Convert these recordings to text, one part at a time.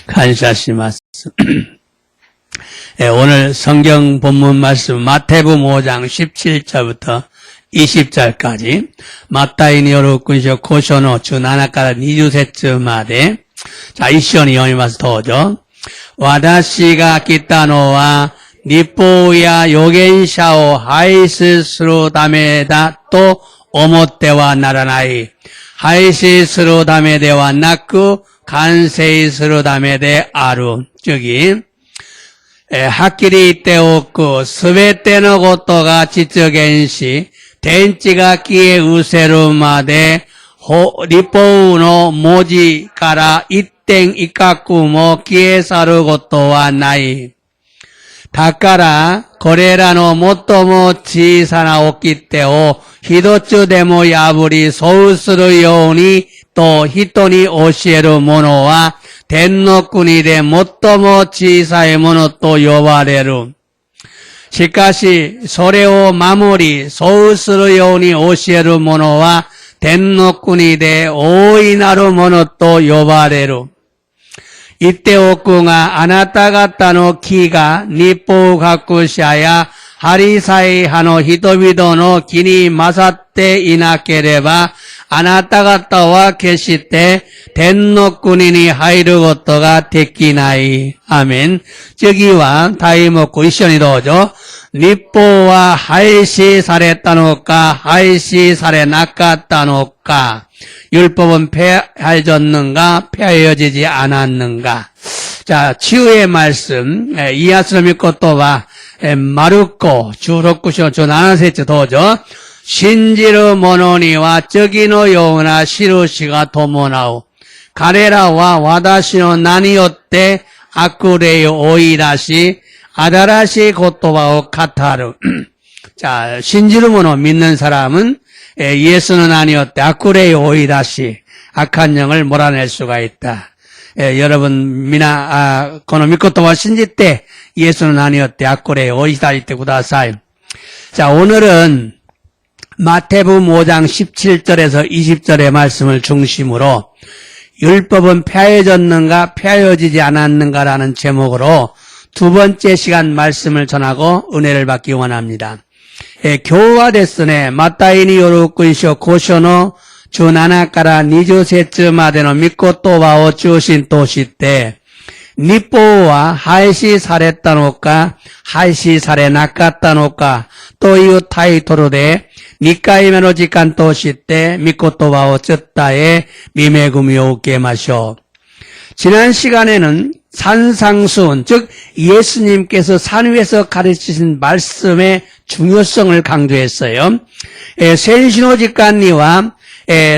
감사시마스. 네, 오늘 성경 본문 말씀 마태복음 5장 17절부터 20절까지 마타이니 요르군쇼 고쇼노 주 나나카라 20節まで 자, 一緒に読みますどうぞ。私が来たのは律法や預言者を廃止するためだと思ってはならない。廃止するためではなく完成するためである。次。はっきり言っておく。すべてのことが実現し、天地が消え失せるまで、律法の文字から一点一角も消え去ることはない。だから、これらの最も小さな掟を一つでも破りそうするようにと人に教える者は、天の国で最も小さいものと呼ばれる。しかし、それを守り、そうするように教える者は、天の国で大いなるものと呼ばれる。言っておくが、あなた方の木が律法学者やハリサイ派の人々の木に勝っていなければ、あなた方は決して天の国に入ることができない。アメン。次は、題目一緒にどうぞ。律法は廃止されたのか、廃止されなかったのか。율법은 폐하여졌는가, 폐하여지지 않았는가. 자, 치유의 말씀, 이하스를 믿고 또 봐, 마르코, 주로쿠쇼, 주나나세츠 도저, 신지르 모노니와 저기노 요나 시루시가 도모나오, 가레라와 와다시노 나니요때 아쿠레요 오이라시, 아다라시 고토바오 카타르. 자, 신지르 모노 믿는 사람은 예수는 아니었대. 아쿠레이 오이다시. 악한 영을 몰아낼 수가 있다. 여러분, 고노 미코토와 신지 때 예수는 아니었대. 아쿠레이 오이다시 때 구다사이. 자, 오늘은 마태복음 5장 17절에서 20절의 말씀을 중심으로 율법은 폐하여졌는가, 폐하여지지 않았는가라는 제목으로 두 번째 시간 말씀을 전하고 은혜를 받기 원합니다. 교화 데스네 마타이니 요르군쇼 고쇼노 주 나나카라 20節までの御言葉を中心として律法は廃止されたのか廃止されなかったのかというタイトルで2回目の時間として御言葉を듣다 에御恵みを受けましょう。 지난 시간에는 산상수훈, 즉 예수님께서 산 위에서 가르치신 말씀의 중요성을 강조했어요. 센시노지간니와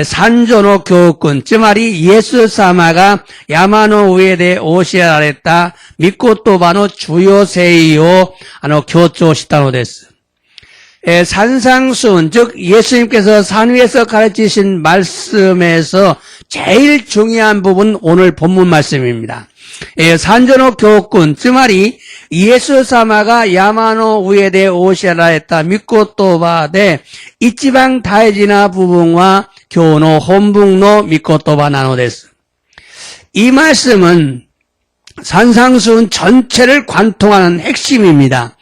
산조노 교훈, つまり 예수様が 야마노上で教えられた御言葉の重要性を強調したのです。 산상수훈, 즉 예수님께서 산 위에서 가르치신 말씀에서 제일 중요한 부분 오늘 본문 말씀입니다. 산조노 교훈, つまり 예수様が 야마노上で教えられた御言葉で一番大事な部分は今日の本文の御言葉なのです。 이 말씀은 산상수훈 전체를 관통하는 핵심입니다.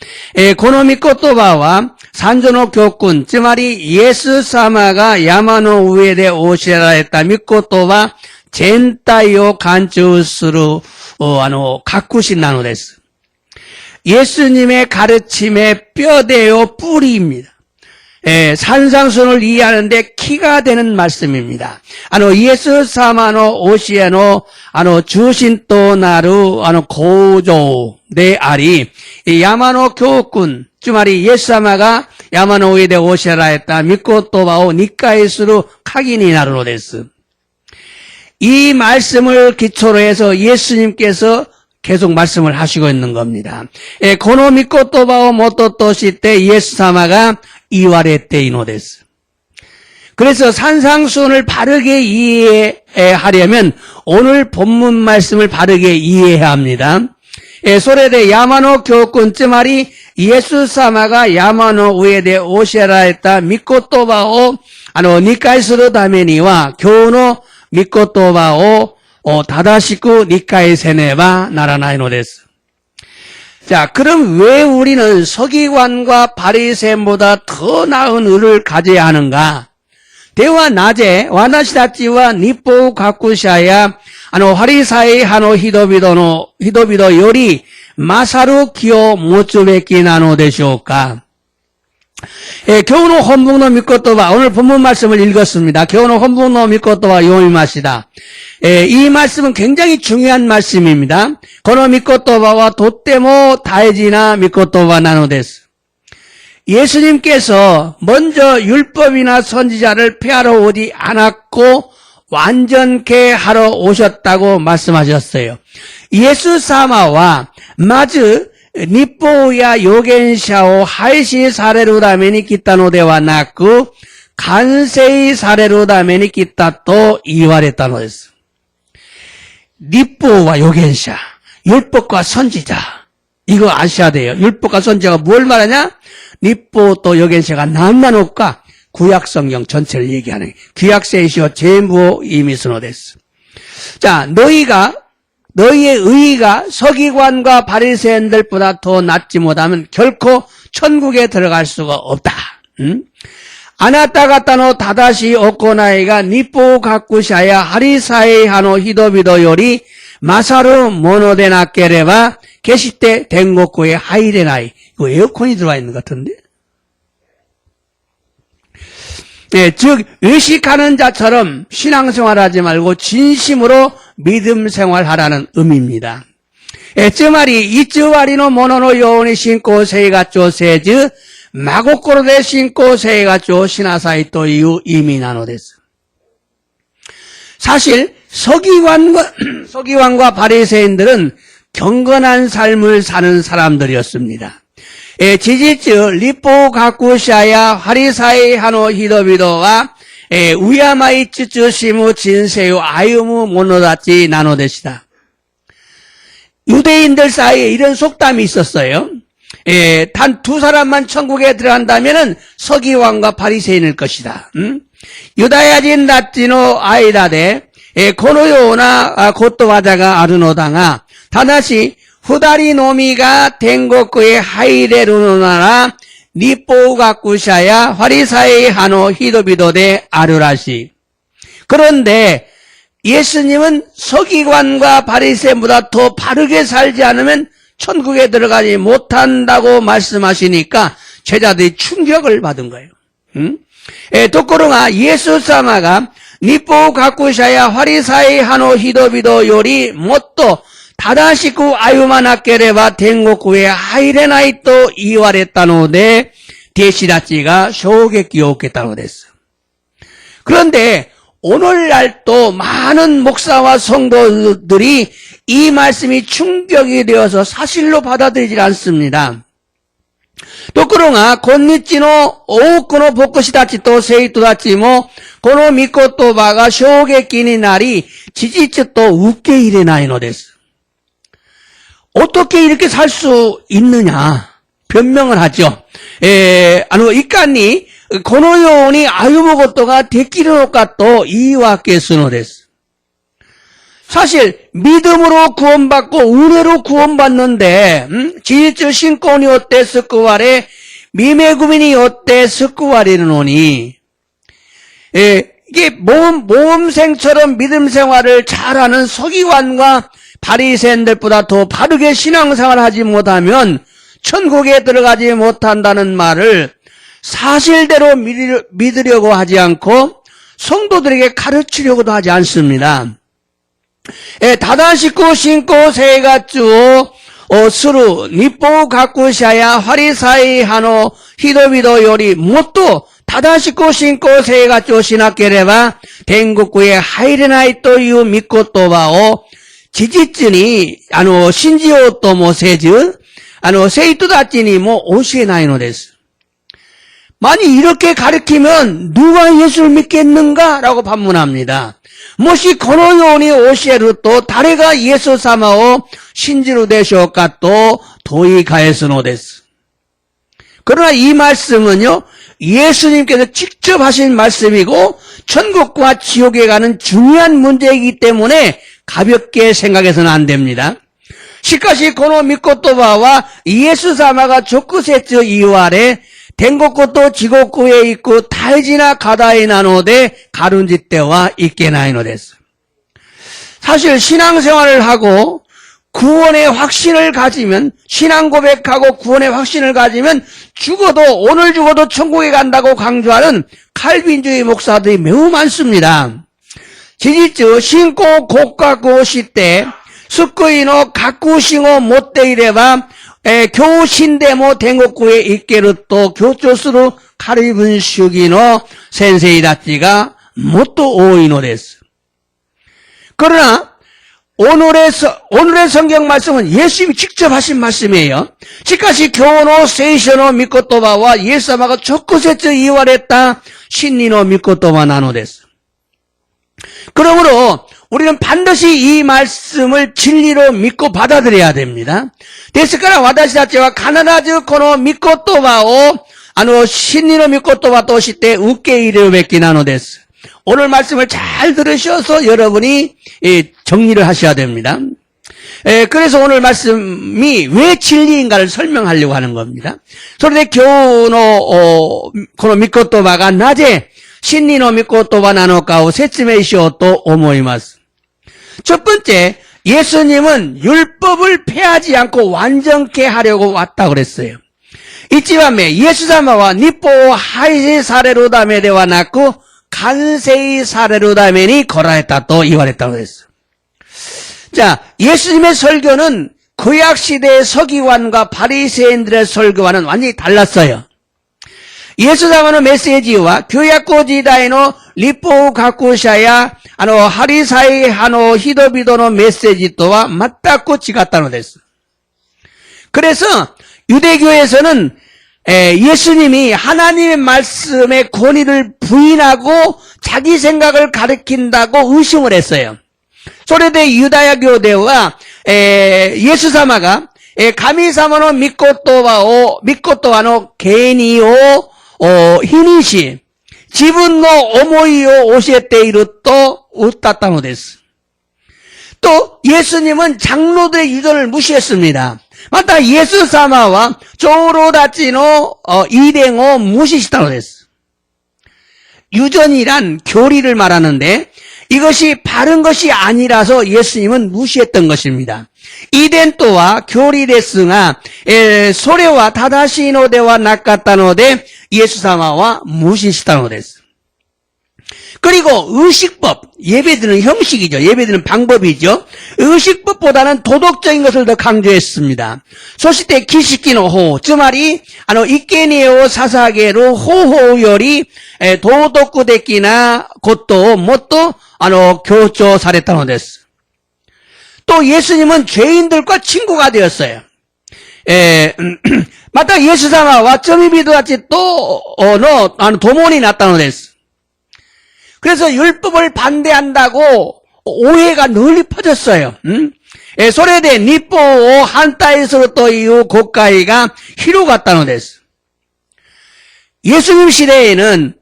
고노 미코토바와 산조노 교훈, つまり 예수様が 야마노上で教えられた御言葉全体を感知する가꾸신なのです。 예수님의 가르침의 뼈대요 뿌리입니다. 산상수훈을 이해하는데 키가 되는 말씀입니다. 예수様の 教えの 中心となる 構造であり 야마노 교훈, つまり 예수様が 야마노上で教えられた御言葉を理解する鍵になるのです。 이 말씀을 기초로 해서 예수님께서 계속 말씀을 하시고 있는 겁니다. 고노 미코토바오 모토토시 때 예수様が 이와레테 이노데스. 그래서 산상수훈을 바르게 이해하려면 오늘 본문 말씀을 바르게 이해해야 합니다. 소레데 야마노 교훈, つまり 예수様が 야마노上で教えられた御言葉を理解するためには今日の御言葉を 다다시쿠 니카이 세네바 나라나이 노데스. 자, 그럼 왜 우리는 서기관과 바리새인보다 더 나은 의를 가져야 하는가? 대와 낮에 와나시다치와 니포 가쿠샤야 하리사이 하노 히도비도 요리 마사루 기요 모츠베키 나노 되쇼까? 교훈의 혼북노 미코토바 오늘 본문 말씀을 읽었습니다. 교훈의 혼북노 미코토바 요미마시다. 이 말씀은 굉장히 중요한 말씀입니다. 고노 미코토바와 도떼모 다이지나 미코토바 나노데스. 예수님께서 먼저 율법이나 선지자를 폐하러 오지 않았고 완전케 하러 오셨다고 말씀하셨어요. 예수 사마와 마즈 니뽀야 요겐샤오 하이시 사레로 다메니 기타노데와 나쿠 간세이 사레로 다메니 기타 또 이와레타노데스. 니뽀와 요겐샤 율법과 선지자 이거 아셔야 돼요. 율법과 선지자가 뭘 말하냐? 니뽀 또 요겐샤가 남나노까 구약성경 전체를 얘기하는 귀약세이시오 제무 이미스노데스. 자, 너희의 의의가 서기관과 바리새인들보다 더 낫지 못하면 결코 천국에 들어갈 수가 없다. 아나타가타노 다다시 오코나이가 니포 가쿠샤야 하리사이 하노 히도비도 요리 마사루 모노데나케레바 게시테 댕고쿠에 하이레나이. 이거 에어컨이 들어와 있는 것 같은데? 네, 즉 의식하는 자처럼 신앙생활하지 말고 진심으로 믿음 생활하라는 의미입니다. 쯔마리 이쯔와리노 모노노 요원이 신고 세이가쪼 세즈 마고코로데 신고 세이가쪼 시나사이토 이유 이미나노데스. 사실 서기관과 바리새인들은 경건한 삶을 사는 사람들이었습니다. 지지츠 리포 가쿠샤야 하리사이 하노 히도비도와 우야마이 쯔쯔 시무 진세요 아유무 모노다치 나노데시다. 유대인들 사이에 이런 속담이 있었어요. 단 두 사람만 천국에 들어간다면은 서기관과 바리새인일 것이다. 유다야진 나치노 아이다데 고노요나 고토와자가 아르노다가 다다시 후다리 노미가 댕고쿠의 하이레루노나라 니포가쿠샤야 화리사이 하노 히도비도데 아르라시. 그런데 예수님은 서기관과 바리새인보다 더 바르게 살지 않으면 천국에 들어가지 못한다고 말씀하시니까 제자들이 충격을 받은 거예요. 도코로가 예수 사마가 니포가쿠샤야 화리사이 하노 히도비도 요리 못도 다다시쿠 아유마나케레바 댕고쿠에 하이레나이토 이와레타노데 데시라치가 쇼게끼 오겠다고 됐어. 그런데 오늘날 또 많은 목사와 성도들이 이 말씀이 충격이 되어서 사실로 받아들이지 않습니다. 또그러나 곤니치노 오우코노 보쿠시다치 또 세이토다치모 고노 미코토바가 쇼게끼니 나리 지지츠 또 웃게 이레나이노 됐어. 어떻게 이렇게 살 수 있느냐 변명을 하죠. 이까니 고노요니 아유모고토가 데키르노까 또 이와케스노 데스. 사실 믿음으로 구원받고 은혜로 구원받는데 지지츠 신권이 어때 스쿠와레 미메구민이 어때 스쿠와레는 오니 이게 모험생처럼 믿음 생활을 잘하는 서기관과 바리새인들보다 더 바르게 신앙생활을 하지 못하면 천국에 들어가지 못한다는 말을 사실대로 믿으려고 하지 않고 성도들에게 가르치려고도 하지 않습니다. 다다시쿠 신고 세가쭈 스루 니포 가쿠샤야 화리사이 하노 히도비도 요리 못도 다다시쿠 신고 세가쭈 시나케레바 댕국구에 하이레나이토 유 미코토바오 지지츠니 신지오 또 모세즈 세이토다치니 오시에나이노 데스. 만약 이렇게 가르치면 누가 예수를 믿겠는가? 라고 반문합니다. 모시 고노요니 오시에루 또 다레가 예수 사마오 신지루 되쇼까 또 도이 가에스노 데스. 그러나 이 말씀은요, 예수님께서 직접 하신 말씀이고 천국과 지옥에 가는 중요한 문제이기 때문에 가볍게 생각해서는 안 됩니다. 시카시 고노 미코토바와 이에스 사마가 조쿠세츠 이와레 덴고코토 지고쿠에 있고 다이지나 가다이 나노데 가룬지 때와 있게나이노 데스. 사실 신앙생활을 하고 구원의 확신을 가지면, 신앙 고백하고 구원의 확신을 가지면 오늘 죽어도 천국에 간다고 강조하는 칼빈주의 목사들이 매우 많습니다. 지지츠 신고 고가고 시대 스쿠이노 가쿠싱오 못데이레바 교우 신데모 댕고쿠에 있게르또 교조스루 카리분 슈기노 센세이 다치가 못도 오이노 데스. 그러나 오늘의 성경 말씀은 예수님이 직접 하신 말씀이에요. 시카시 교노 세이셔노 미코토바와 예수사마가 조쿠세츠 이와랬다 신니노 미코토바 나노데스. 그러므로 우리는 반드시 이 말씀을 진리로 믿고 받아들여야 됩니다. 데스카라 와다시 자체와 가나다즈 코노 미코토바오 신니노 미코토바 또시때 우케이르 뵙기 나노데스. 오늘 말씀을 잘 들으셔서 여러분이 정리를 하셔야 됩니다. 그래서 오늘 말씀이 왜 진리인가를 설명하려고 하는 겁니다. 소리대 교노 코노 미코토바가 낮에 신니노 미코토바 나노카오 세츠메이시오 또 오모이마스. 첫 번째, 예수님은 율법을 폐하지 않고 완전케 하려고 왔다 그랬어요. 이치밤에 예수사마와 니포 하이세 사레로 다메데와 낳고 간세이 사례로 다면이 거라했다 또 이완했다고 했어. 자, 예수님의 설교는 구약 시대의 서기관과 바리새인들의 설교와는 완전히 달랐어요. 예수사마의 메시지와 규약고時代の 立法学者やハリサイ派の人々のメッセージとは全く違ったのです。 그래서 유대교에서는 예수님이 하나님의 말씀의 권위를 부인하고 자기 생각을 가리킨다고 의심을 했어요. 소래대 유다야 교대와 예수사마가 가미사마노 미코토와노 게니오 히니시 지분노 오모이오 오시에테이루 또 우따따노 데스. 또 예수님은 장로들의 유전을 무시했습니다. 맞다, 예수사마와 조로다치노 이댕오 무시시다노 데스. 유전이란 교리를 말하는데 이것이 바른 것이 아니라서 예수님은 무시했던 것입니다. 이덴토와 교리 데스가 소레와 다다시노데와 나카타노데 예수사마와 무시시다노 데스. 그리고 의식법, 예배드리는 형식이죠. 예배드리는 방법이죠. 의식법보다는 도덕적인 것을 더 강조했습니다. 소시테 기시키노호, つまり 이케니에오 사사게로 호호요리 도덕구 데키나 것도 못도 교조 사랬다노 데스. 또 예수님은 죄인들과 친구가 되었어요. 마타 예수사마와 점이비도같이 또 도몬이 났다노 데스. 그래서 율법을 반대한다고 오해가 널리 퍼졌어요. 소래대 니포 한타에서 또 이후 고가이가 히로갔다노 데스. 예수님 시대에는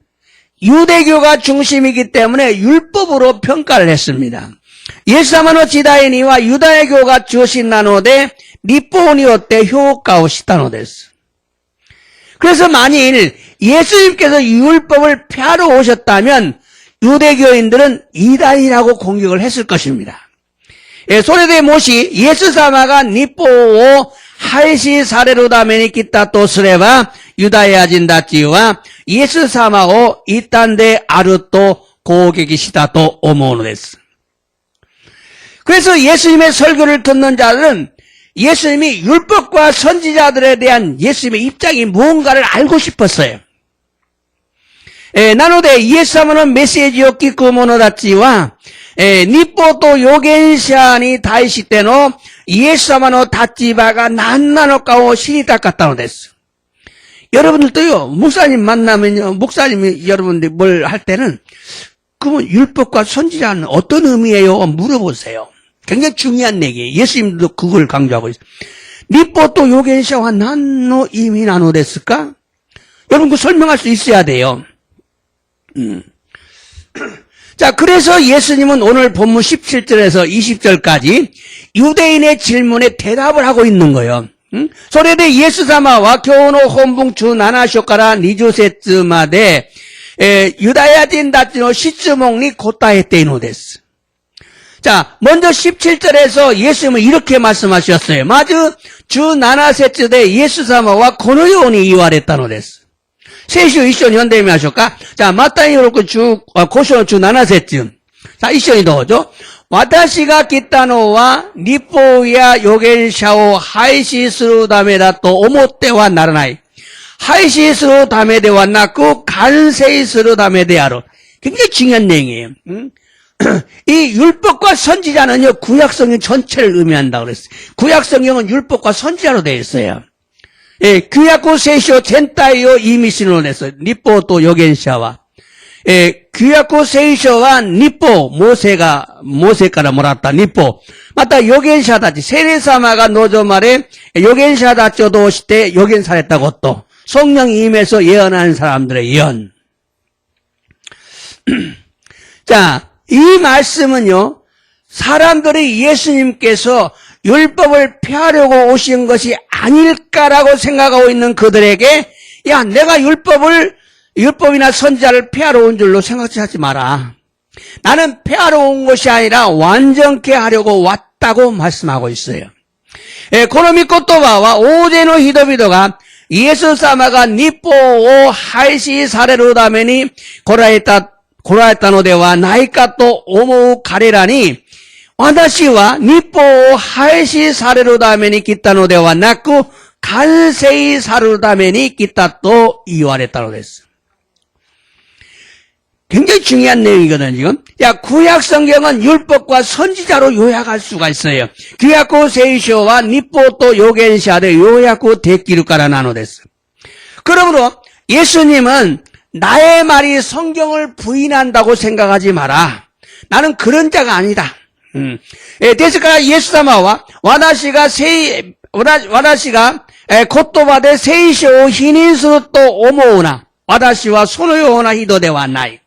유대교가 중심이기 때문에 율법으로 평가를 했습니다. 예수사마노 지다이니와 유다야교가 주신나노데 니포니오때 효과오 시다노 데스. 그래서 만일 예수님께서 율법을 폐하러 오셨다면 유대교인들은 이단이라고 공격을 했을 것입니다. 소래대 모시 예수사마가 니포오 하이시 사례로 다메니 기타 또 스레바 유다야진 다치와 예수사마오 이딴데 아르또 고객이시다 또 오모노 데스. 그래서 예수님의 설교를 듣는 자들은 예수님이 율법과 선지자들에 대한 예수님의 입장이 무언가를 알고 싶었어요. なので、イエス様のメッセージを聞く者たちは、日報と預言者に対してのイエス様の立場が何なのかを知りたかったのです。 여러분들도요, 목사님 만나면요, 목사님이 여러분들 뭘 할 때는, 그러면 율법과 선지자는 어떤 의미예요? 물어보세요. 굉장히 중요한 얘기예요. 예수님도 그걸 강조하고 있어요. 니뽀 또 요겐샤와 난노 이미 나노 됐을까? 여러분 그 설명할 수 있어야 돼요. 자, 그래서 예수님은 오늘 본문 17절에서 20절까지 유대인의 질문에 대답을 하고 있는 거예요. 소레데 예수様は今日の本文17章から20節まで、ユダヤ人たちの質問に答えているのです。 자, 먼저 17절에서 예수님은 이렇게 말씀하셨어요. 마주 주 7節で 예수様は このように言われたのです。聖書一緒に読んでみましょうか。じゃあ、マタイ6章5章17節。さあ、一緒にどうぞ。私が来たのは、律法や預言者を廃止するためだと思ってはならない。廃止するためではなく、完成するためである. 굉장히 중요한 내용이에요. 이 율법과 선지자는요, 구약성경 전체를 의미한다고 그랬어요. 구약성경은 율법과 선지자로 되어 있어요. 예, 규약고 세쇼 젠타이오 이미신으로 냈어요. 니뽀 또 요겐샤와. 예, 규약고 세쇼와 니뽀, 모세가라 몰았다, 니뽀. 맞다, 요겐샤다지. 세례사마가 노조 말에 요겐샤다쩌도 시대 요겐사랬다고 또. 성령이 임해서 예언하는 사람들의 예언. 자, 이 말씀은요, 사람들이 예수님께서 율법을 폐하려고 오신 것이 아닐까라고 생각하고 있는 그들에게, 야, 내가 율법이나 선지자를 폐하러 온 줄로 생각하지 마라. 나는 폐하러 온 것이 아니라 완전케 하려고 왔다고 말씀하고 있어요. 고노미 코토바와 오제노 히도비도가 예수様が 니뽀を廃止されるために来られたのではないかと思う彼らに、私は日本を廃止されるために来たのではなく、完成されるために来たと言われたのです。 굉장히 중요한 내용이거든요, 지금. 야, 구약 성경은 율법과 선지자로 요약할 수가 있어요. 규약고 세이쇼와 니뽀 또 요겐샤데 요약고 데키루카라 나노데스. 그러므로 예수님은 나의 말이 성경을 부인한다고 생각하지 마라. 나는 그런 자가 아니다. ですから、イエス様は、私が言葉で聖書を否認すると思うな。私はそのような人ではない.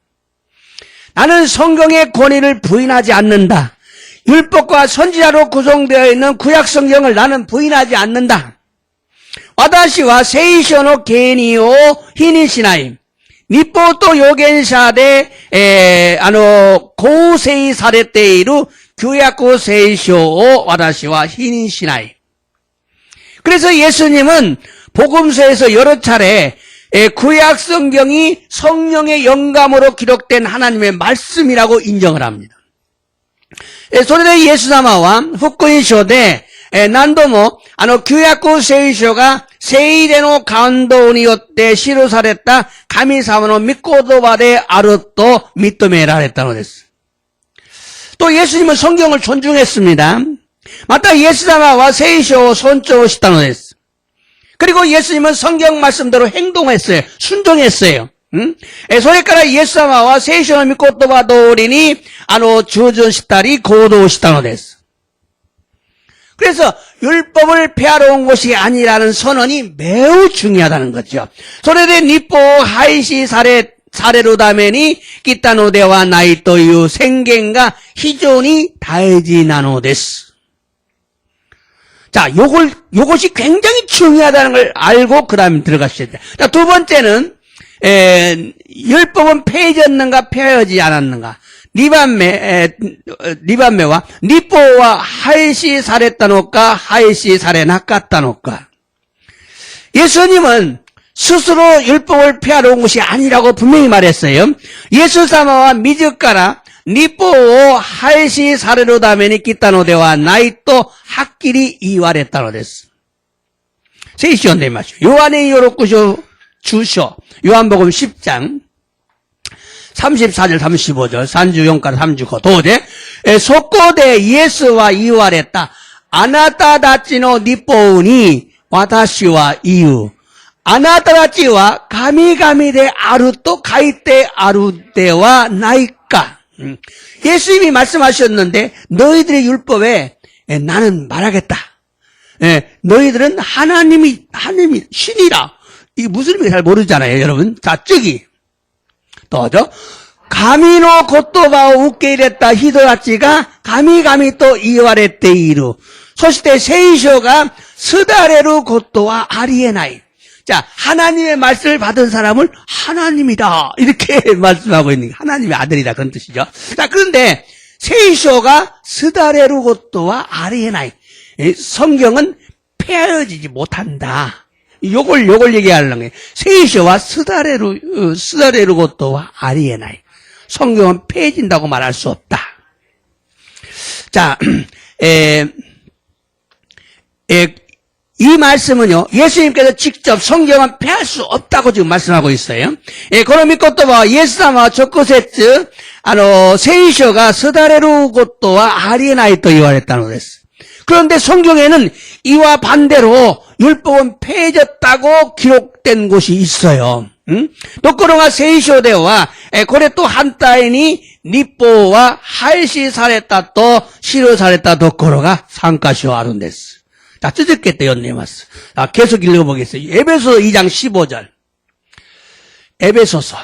나는 성경의 권위를 부인하지 않는다. 율법과 선지자로 구성되어 있는 구약 성경을 나는 부인하지 않는다. 私は聖書の権威を否認しない. 日報と預言者で、構成されている旧約聖書を私は否認しない. 그래서 예수님은 복음서에서 여러 차례 구약 성경이 성령의 영감으로 기록된 하나님의 말씀이라고 인정을 합니다. それでイエス様は福音書で何度も旧約聖書が聖霊の感動によって記された神様の御言葉であると認められたのです. 또 예수님은 성경을 존중했습니다. 맞다, 예수님과聖書を 尊重したのです. 그리고 예수님은 성경 말씀대로 행동했어요. 순종했어요. それからイエス様は聖書の御言葉通りに従順したり行動したのです. 그래서 율법을 폐하러 온 것이 아니라는 선언이 매우 중요하다는 거죠. それで律法を廃止されるために来たのではないという宣言が非常に大事なのです. 자, 요것이 굉장히 중요하다는 걸 알고 그 다음에 들어가셔야 돼요. 자, 두 번째는 율법은 폐해졌는가 폐하지 않았는가. 2番目は 律法は廃止されたのか廃止されなかったのか. 예수님은 스스로 율법을 폐하러 온 것이 아니라고 분명히 말했어요. 예수様は自ら律法を廃止されるために来たのではないとはっきり言われたのです. 聖書を読んでみましょう. 요한의 6章 주쇼 요한복음 10장 34절 35절 34から35どうでそこでイエスは言われた。あなたたちの律法に私は言う。あなたたちは神々であると書いてあるではないか. 예수님이 말씀하셨는데 너희들의 율법에 나는 말하겠다. 너희들은 하나님이 신이라. 이게 무슨 의미인지 잘 모르잖아요, 여러분. 자, 저기. 또죠. 가미노 고토바 우케이랬다 히도라치가 가미가미 또 이와레때 이루. そして聖書がすだれることはありえない. 자, 하나님의 말씀을 받은 사람을 하나님이다. 이렇게 말씀하고 있는 게 하나님의 아들이다. 그런 뜻이죠. 자, 그런데聖書가すだれることはありえない. 성경은 폐허지지 못한다. 요걸 얘기하려는 거예요.聖書와すだれることはありえない. 성경은 폐해진다고 말할 수 없다. 자, 이 말씀은요, 예수님께서 직접 성경은 폐할 수 없다고 지금 말씀하고 있어요. 그러면 것도 예수様は直接、聖書がすだれることはありえないと言われたのです. 그런데 성경에는 이와 반대로 율법은 폐해졌다고 기록된 곳이 있어요. ところが聖書では、これと反対に律法は廃止されたと記されたところが3カ所あるんです. 자, 뜯을게 연내ます. 계속 읽어보겠어요. 에베소서 2장 15절. 에베소서.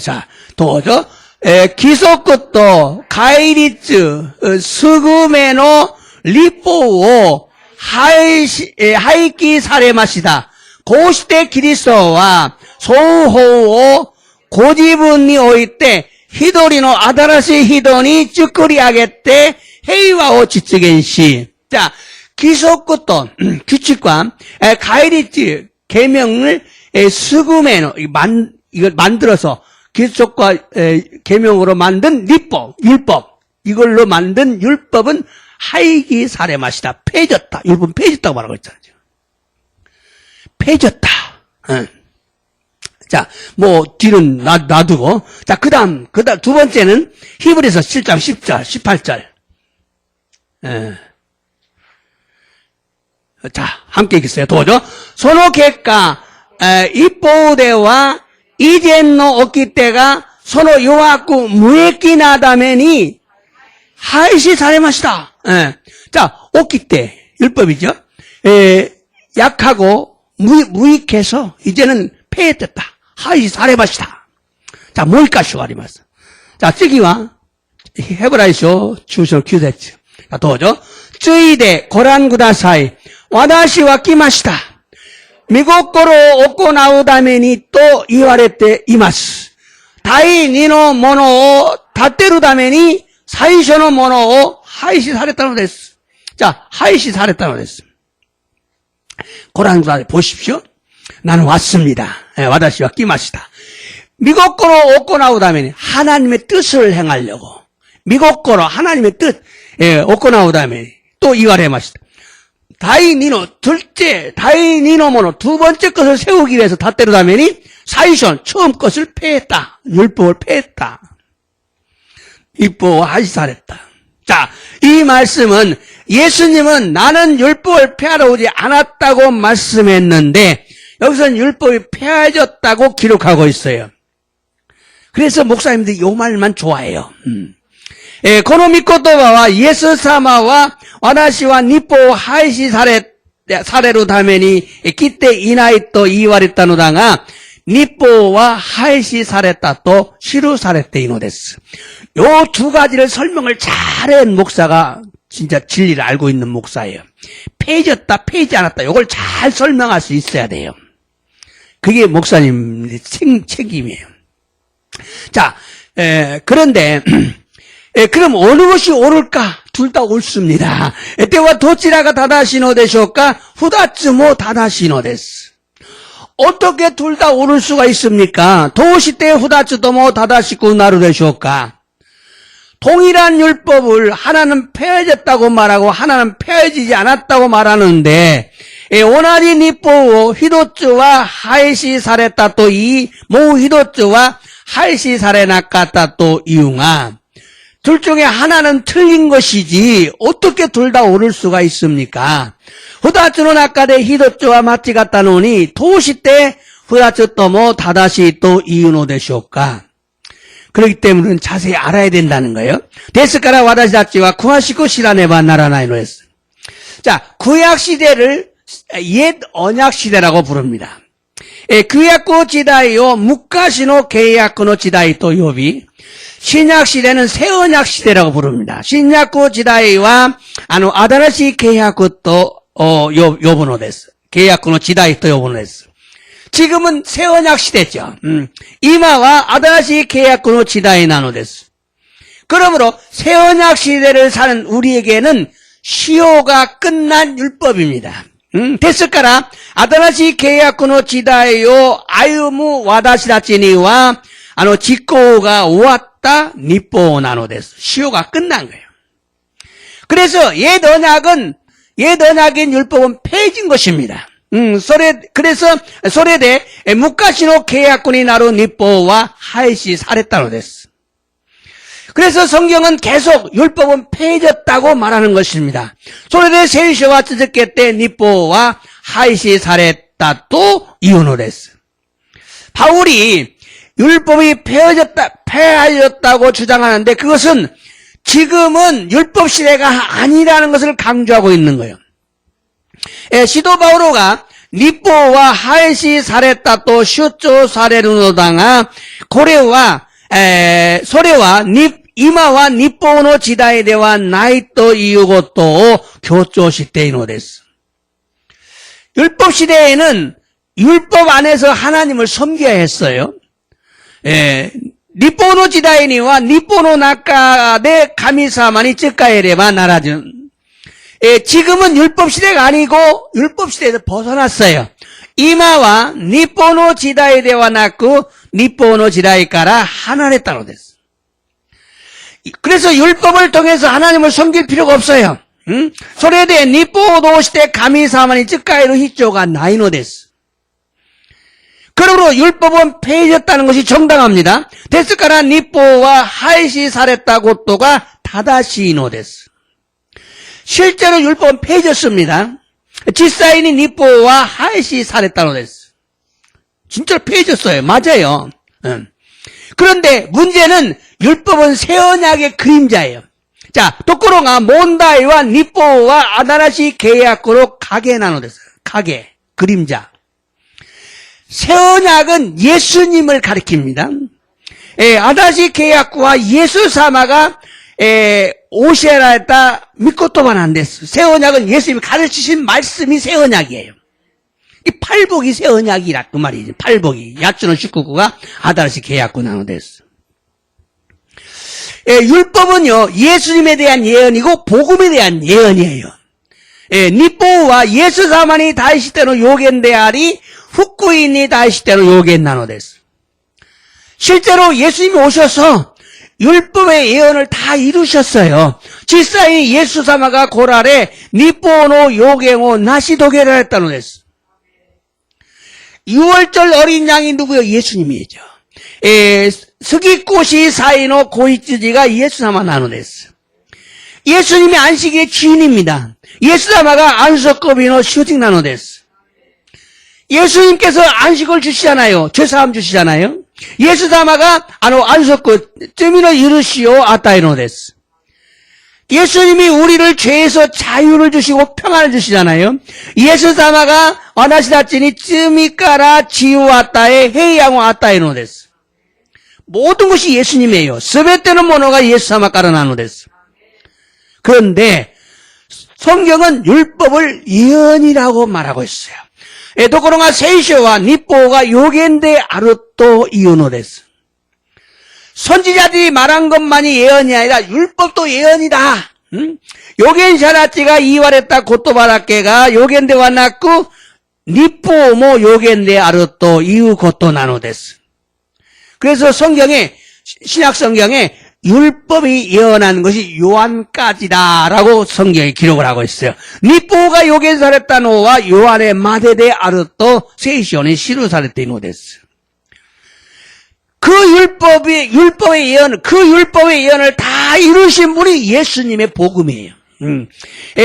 자, 도저. 規則と戒律、すぐめの律法を廃棄されました。こうしてキリストは双方をご自分において一人の新しい人に作り上げて平和を実現し、자, 기속부터 규칙과 가이리치 계명을 수금에는 이걸 만들어서 기속과 계명으로 만든 율법 이걸로 만든 율법은 하이기 사레마시다. 폐졌다. 율법은 폐졌다고 말하고 있잖아요. 폐졌다. 자, 뒤는 놔두고. 자, 그 다음, 두 번째는 히브리서 7장 10절, 18절. 자, 함께 읽겠어요. 도저. その結果、一方では、以前の掟が、その弱く無益なために、廃止されました. 자,掟, 율법이죠. 약하고, 무익해서, 이제는 폐했다. 하이 사레마시다. 자, 모이까쇼 아리마스. 자, 찌기와 헤브라이쇼 주소 규대츠. 자, 도저. ついでご覧ください。私は来ました。見心を行うためにと言われています。第二のものを立てるために最初のものを廃止されたのです. 자,廃止されたのです. 고란구다 보십시오. 나는 왔습니다. 私は来ました. 미고코로 오코나우다면 하나님의 뜻을 행하려고. 미고코로 하나님의 뜻, 오코나우다면 또 이와레마시다. 다이니노 두 번째 것을 세우기 위해서 닷대로다면이 사이션 처음 것을 폐했다. 율법을 폐했다. 율법을 하시사했다. 자, 이 말씀은 예수님은 나는 율법을 폐하러 오지 않았다고 말씀했는데 여기서는 율법이 폐해졌다고 기록하고 있어요. 그래서 목사님들이 이 말만 좋아해요. この御言葉はイエス様は私は律法を廃止されるために来ていないと言われたのだが、律法は廃止されたと記されているのです. 요 두 가지를 설명을 잘한 목사가 진짜 진리를 알고 있는 목사예요. 폐해졌다, 폐해지 않았다. 요걸 잘 설명할 수 있어야 돼요. 그게 목사님 책임이에요. 자, 그런데 그럼 어느 것이 옳을까? 둘 다 옳습니다. 때와 도치라가 다다시노 되쇼까? 후다츠모 다다시노 데스. 어떻게 둘 다 옳을 수가 있습니까? 도시때 후다츠도모 다다시쿠 나루 되쇼까? 동일한 율법을 하나는 폐해졌다고 말하고 하나는 폐해지지 않았다고 말하는데 同じ日本を一つは廃止されたと言い、もう一つは廃止されなかったというが、둘 중에 하나는 틀린 것이지 어떻게 둘 다 옳을 수가 있습니까? 二つの中で一つは間違ったのにどうして二つとも正しいというのでしょうか? 그렇기 때문에 자세히 알아야 된다는 거예요. ですから私たちは詳しく知らねばならないのです. 자, 구약 시대를 옛 언약 시대라고 부릅니다. 규약고 지다이요 무카시노 계약고 지다이 또 요비 신약 시대는 새 언약 시대라고 부릅니다. 신약고 지다이와 아다라시 계약고 또 요번호 됐어. 계약고 지다이 또 요번호 됐어. 지금은 새 언약 시대죠. 이마와 아다라시 계약고 지다이 나노 됐어. 그러므로 새 언약 시대를 사는 우리에게는 시효가 끝난 율법입니다. 됐을까라 아다라시 계약고 지다이요 아유무 와다시라치니와 지코가 오왔다 니뽀 나노 됐어. 시효가 끝난 거예요. 그래서 옛 언약인 율법은 폐해진 것입니다. 그래서 소레데 무카시노 계약군이 나로 니뽀와 하이시 사레따로 됐어. 그래서 성경은 계속 율법은 폐해졌다고 말하는 것입니다. 소레데 세이쇼와 쯔즈케 때 니뽀와 하이시 사레따 또 이혼을 했어. 바울이 율법이 폐하였다고 주장하는데 그것은 지금은 율법 시대가 아니라는 것을 강조하고 있는 거예요. 시도 바오로가 니뽀와 하이시 사레따 또 슈쪼 사레루노당아 고레와 소레와 이마와 니뽀노 지다이데와 나이토 이유고또 교조 시대이노 데스. 율법 시대에는 율법 안에서 하나님을 섬겨야 했어요. 니뽀노 지다이니와 니뽀노 나카데 가미사마니 쯔까에레바 나라준. 지금은 율법 시대가 아니고 율법 시대에서 벗어났어요. 이마와 니뽀노 지다이데와 나쿠 니뽀노 지다이까라 하나를 따로 됐어. 그래서 율법을 통해서 하나님을 섬길 필요가 없어요. 소레데 니뽀노 시대 가미사마니 쯔까에로 히쪼가 나이노 됐어. 그러므로 율법은 폐해졌다는 것이 정당합니다. 데스카라 니뽀와 하이시 사레따 고토가 다다시노 데스. 실제로 율법은 폐해졌습니다. 지사인이 니뽀와 하이시 사레따노 데스. 진짜로 폐해졌어요. 맞아요. 그런데 문제는 율법은 새 언약의 그림자예요. 자, 도코로가 몬다이와 니뽀와 아다라시 계약으로 가게 나눠졌어요. 가게, 그림자. 새 언약은 예수님을 가리킵니다. 아다시 계약과 예수 사마가 오시에라 했다 믿고또만 안 됐어. 새 언약은 예수님이 가르치신 말씀이 새 언약이에요. 이 팔복이 새 언약이라 그 말이지. 팔복이 야츠노 19구가 아다시 계약고 나눠됐어. 율법은요 예수님에 대한 예언이고 복음에 대한 예언이에요. 니뽀와 예수 사마니 다이시 때の予言であり 후쿠인이 다이시 때の予言なのです. 실제로 예수님이 오셔서 율법의 예언을 다 이루셨어요.実際 예수 사마가 고라레 니뽀노 요갱오 나시도게라 했다는 데스. 6월절 어린 양이 누구요? 예수님이죠. 스기꽃이 사이노 고이츠지가 예수 사마 나노 데스. 예수님이 안식의 주인입니다. 예수 사마가 안석급이노 슈팅 나노 데스. 예수님께서 안식을 주시잖아요. 죄사함 주시잖아요. 예수 사마가 안석급 쯔미노 이르시오 아타이노 데스. 예수님이 우리를 죄에서 자유를 주시고 평안을 주시잖아요. 예수 사마가 와나시다치니 쯔미까라 지우아따에 헤이양오 아따이노 데스. 모든 것이 예수님이에요. 스베테는 모노가 예수 사마 까라나노 데스. 그런데 성경은 율법을 예언이라고 말하고 있어요. 도코로가 세이쇼와 니뽀가 요겐데 아루또 이오노 데스. 선지자들이 말한 것만이 예언이 아니라 율법도 예언이다. 요겐샤라찌가 이와랬다 고토바라케가 요겐데 와나쿠 니뽀모 요겐데 아루또 이우 고토 나노 데스. 그래서 성경에 신약 성경에 율법이 예언한 것이 요한까지다라고 성경에 기록을 하고 있어요. 니뽀가 요겐사레타노와 요한의 마데데 아르토 세이시온의 시루사레테노 데스. 그 율법의 예언을 다 이루신 분이 예수님의 복음이에요.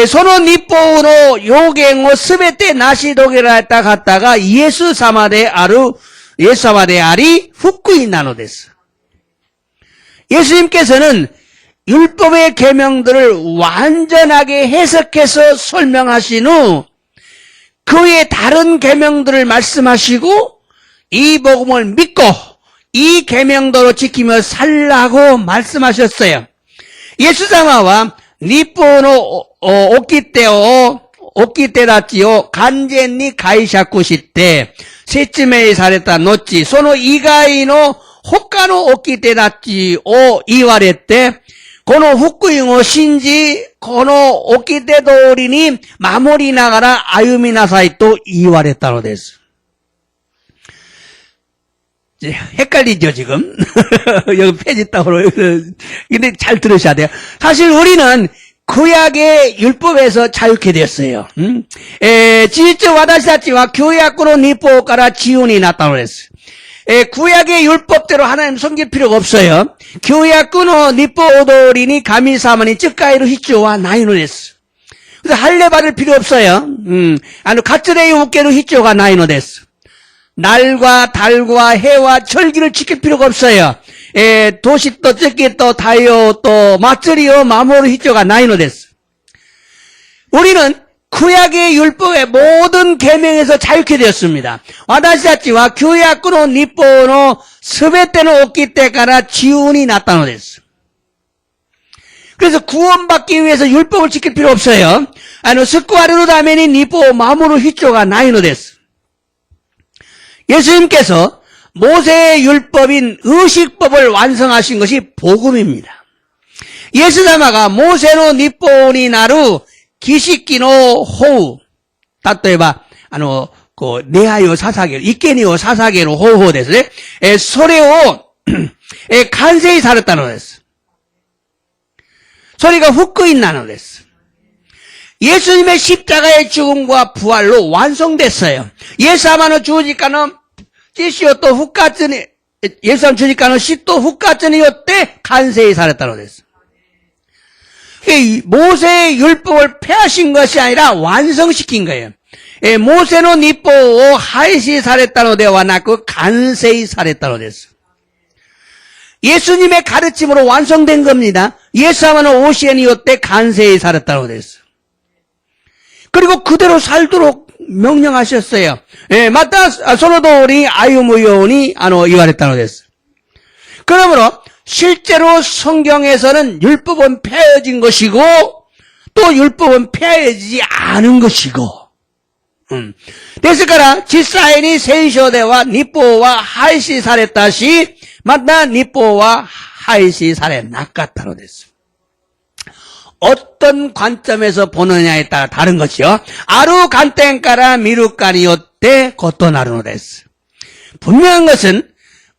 소노 니뽀노 요갱오 스베테 나시도게라 했다 갔다가 예수 사마데 아리 후쿠이 나노 데스. 예수님께서는 율법의 계명들을 완전하게 해석해서 설명하신 후 그 외에 다른 계명들을 말씀하시고 이 복음을 믿고 이 계명대로 지키며 살라고 말씀하셨어요. 예수様は 日本の掟たちを完全に解釈して説明された後、その以外の他の掟たちを言われて、この福音を信じ、この掟通りに守りながら歩みなさいと言われたのです。 헷갈리죠, 지금? 여기 페이지 따로. 근데 잘 들으셔야 돼요. 사실 우리는 구약의 율법에서 자유케 되었어요. 事実私たちは旧約の律法から自由になったのです。 구약의 율법대로 하나님 섬길 필요가 없어요. 구약의 율법대로 가미사만이 즉가이로 히츠와 나이노 데스. 그래서 할례 받을 필요 없어요. 가츠레이 우케로 히츠가 나이노 데스. 날과 달과 해와 절기를 지킬 필요가 없어요. 도시또 쯔끼또 다요 또 마츠리요 마모르 히초가 나이노 데스. 우리는 구약의 율법의 모든 계명에서 자유케 되었습니다. 와다시다치와 구약의 율법의 스베테의 오키 때から 지운이 났다노 데스. 그래서 구원받기 위해서 율법을 지킬 필요 없어요. 스쿠아르로 다메니 율법 마모르 히초가 나이노 데스. 예수님께서 모세의 율법인 의식법을 완성하신 것이 복음입니다. 예수님가 모세의 율법이 나루 기식기노 호우, 例えば 礼拝を捧げる、生贄を捧げる方法ですね。それを完成されたのです。それが福音なのです。 예수님의 십자가의 죽음과 부활로 완성됐어요. 예수님의 주지가는 지시오 또 후까지니 예수님 주지가는 시또 후까지니 요때 간세히 살았다고 됐어. 모세의 율법을 폐하신 것이 아니라 완성시킨 거예요. 모세의 율법을 하이시 살았다고 되와 나고 간세히 살았다고 됐어. 예수님의 가르침으로 완성된 겁니다. 예수님은 오시엔이 요때 간세히 살았다고 됐어. 그리고 그대로 살도록 명령하셨어요. 맞다, 소노도리 아유무요니, 이와랬다는 데스. 그러므로, 실제로 성경에서는 율법은 폐해진 것이고, 또 율법은 폐해지지 않은 것이고, ですから、実際に聖書では律法は廃止されたし、また律法は廃止されなかったのです。 어떤 관점에서 보느냐에 따라 다른 것이요. 아루 간땡까라 미루까니요때 고토나르노 데스. 분명한 것은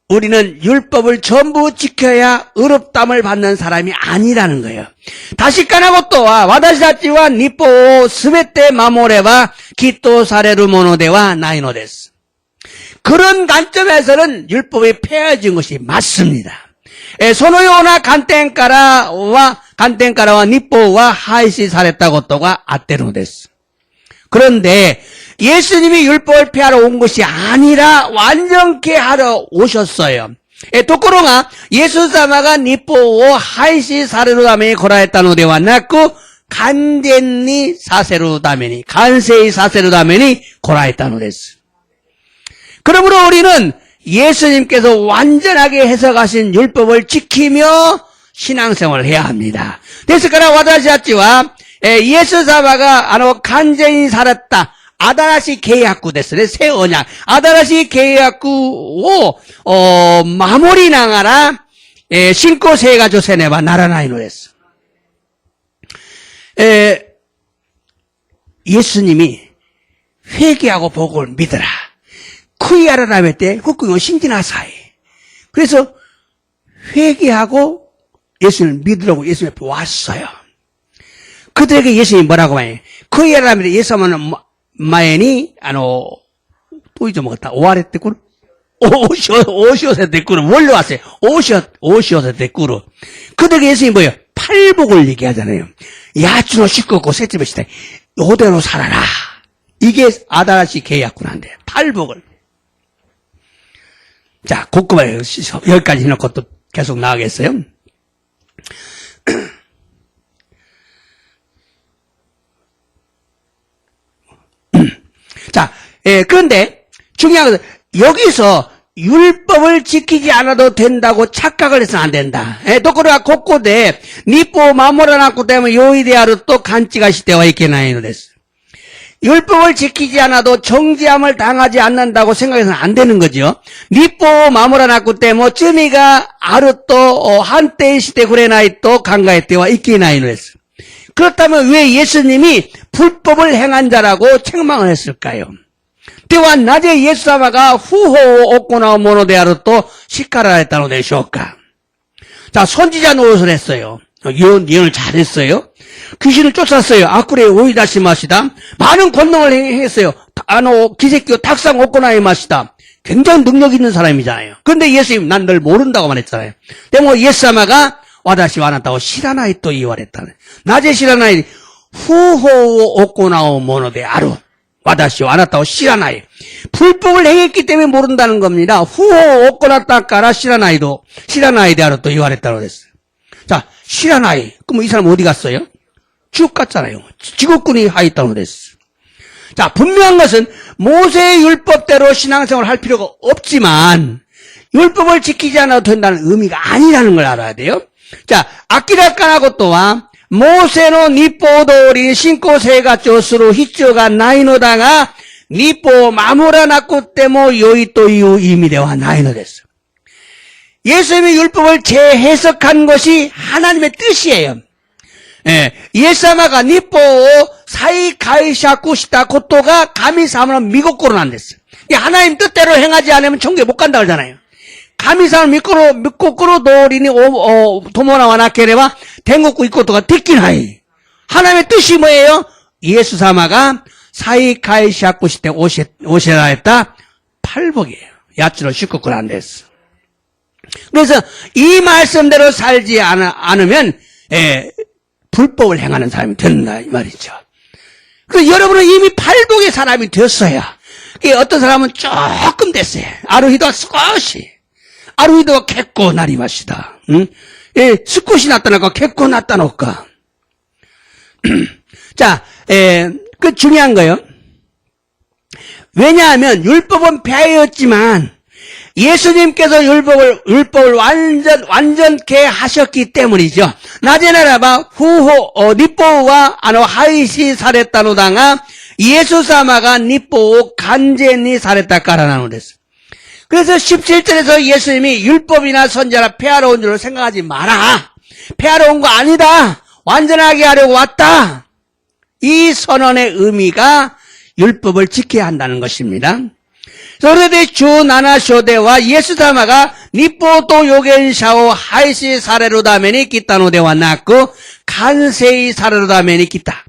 우리는 율법을 전부 지켜야 의롭담을 받는 사람이 아니라는 거예요. 다시까나 고토와 와다시다치와 니포 스베테 마모레와 기토 사레루 모노데와 나이노 데스. 그런 관점에서는 율법이 폐해진 것이 맞습니다. そのような観点からは日法は廃止されたことがあってるのです。 그런데 예수님이 율법을 폐하러 온 것이 아니라 완전케 하러 오셨어요. ところが 예수님가 율법을 廃止されるために来られたのではなく 완전히 させるために 完成させるために来られたのです。 그러므로 우리는 예수님께서 완전하게 해석하신 율법을 지키며 신앙생활을 해야 합니다.ですから私たちはイエス様が完全にされた新しい契約ですね。새 언약。新しい契約を守りながら信仰生活をせねばならないのです。 예수님이 회개하고 복음을 믿으라. 쿠이아라라메 때福音を 신지나사이. 그래서 회개하고 예수님을 믿으라고 예수님 앞에 왔어요. 그들에게 예수님이 뭐라고 말해요? 쿠이아라라메 때 예수님은 마에니 또 잊어먹었다. 오아레 때 꾸르? 오시오세 때 꾸르. 원래 왔어요. 오시오세 때 꾸르. 그들에게 예수님이 뭐예요? 팔복을 얘기하잖아요. 야주노 씻고 셋집에 시다. 요대로 살아라. 이게 아다라시 계약군한데 팔복을. 자, 곱구말 여기까지 해놓고 또 계속 나가겠어요? 자, 그런데 중요한 것은 여기서 율법을 지키지 않아도 된다고 착각을 해서는 안 된다. 또 그러나 곳곳에 니뽀 마모라나쿠 때문에 요이데아로 또 간찌가 시대와 있겠나요? 됐어. 율법을 지키지 않아도 정죄함을 당하지 않는다고 생각해서는 안 되는 거죠. 니뽀 마모라나쿠 때문에 쯔미가 아루 또 한때 시대 구레나이 또 강가의 때와 있겠나요? 됐어. 그렇다면 왜 예수님이 불법을 행한 자라고 책망을 했을까요? 때와 낮에 예수사마가 후호 오코나 모노데아로 또 시카라 했다는 데 쇼까. 자, 선지자 노릇을 했어요. 예언을 잘했어요. 귀신을 쫓았어요. 아쿠레 오이다시 마시다. 많은 권능을 행했어요. 기세끼요 탁상 오코나이 마시다. 굉장히 능력 있는 사람이잖아요. 그런데 예수님 난 널 모른다고 말했잖아요. 때문에 예수사마가 와다시 와났다고 시라나이 또 이와랬다. 낮에 시라나이 후호 오코나오 모노데 아루. 와다시 와났다고 시라나이. 불법을 행했기 때문에 모른다는 겁니다. 후호 오코나타까라 시라나이데 아루 또 이와랬다고 그랬어요. 자, 시라나이. 그럼 이 사람 어디 갔어요? 지옥 갔잖아요. 지옥군이 하있다고 그랬어요. 자, 분명한 것은 모세의 율법대로 신앙생활을 할 필요가 없지만 율법을 지키지 않아도 된다는 의미가 아니라는 걸 알아야 돼요. 자, 아키라카나고 또한 모세노 니뽀도리 신고세가 쪼스로 히츠가 나이노다가 니뽀 마무라나쿠 때모 요이또 이유 이미대와 나이노 됐어. 예수님의 율법을 재해석한 것이 하나님의 뜻이에요. 예사마가 니뽀 사이 가이샤쿠시다 고토가 가미사마는 미국고로 안 됐어요. 하나님 뜻대로 행하지 않으면 천국에 못 간다 그러잖아요. 가미사를 미국고로 도리니 도모나와 나케레바天国 이코토가 됐기나이. 하나님의 뜻이 뭐예요? 예수사마가 사이 가이샤쿠시대 오시라 했다. 팔복이에요. 야츠로 시코쿠로 안 됐어. 그래서 이 말씀대로 살지 않으면 불법을 행하는 사람이 된다 이 말이죠. 그래서 여러분은 이미 팔복의 사람이 되었어야. 어떤 사람은 조금 됐어요. 아루히도가少し. 아루히도가 겠고 나리마시다. 응? 스콧이 났다나까 겠고 났다노까. 자, 그 중요한 거요. 왜냐하면 율법은 폐하였지만 예수님께서 율법을 완전케 하셨기 때문이죠. 나제나라바 후호, 니뽀와 하이시 사랬다노다가 예수사마가 니뽀 간제니 사랬다 까라나노 됐어. 그래서 17절에서 예수님이 율법이나 선지자라 폐하러 온 줄로 생각하지 마라. 폐하러 온 거 아니다. 완전하게 하려고 왔다. 이 선언의 의미가 율법을 지켜야 한다는 것입니다. 그런데 주 나나쇼데와 예수사마가 니뽀도 요겐샤오 하이시 사레로다메니 기타노데와 낳고 간세이 사레로다메니 기타.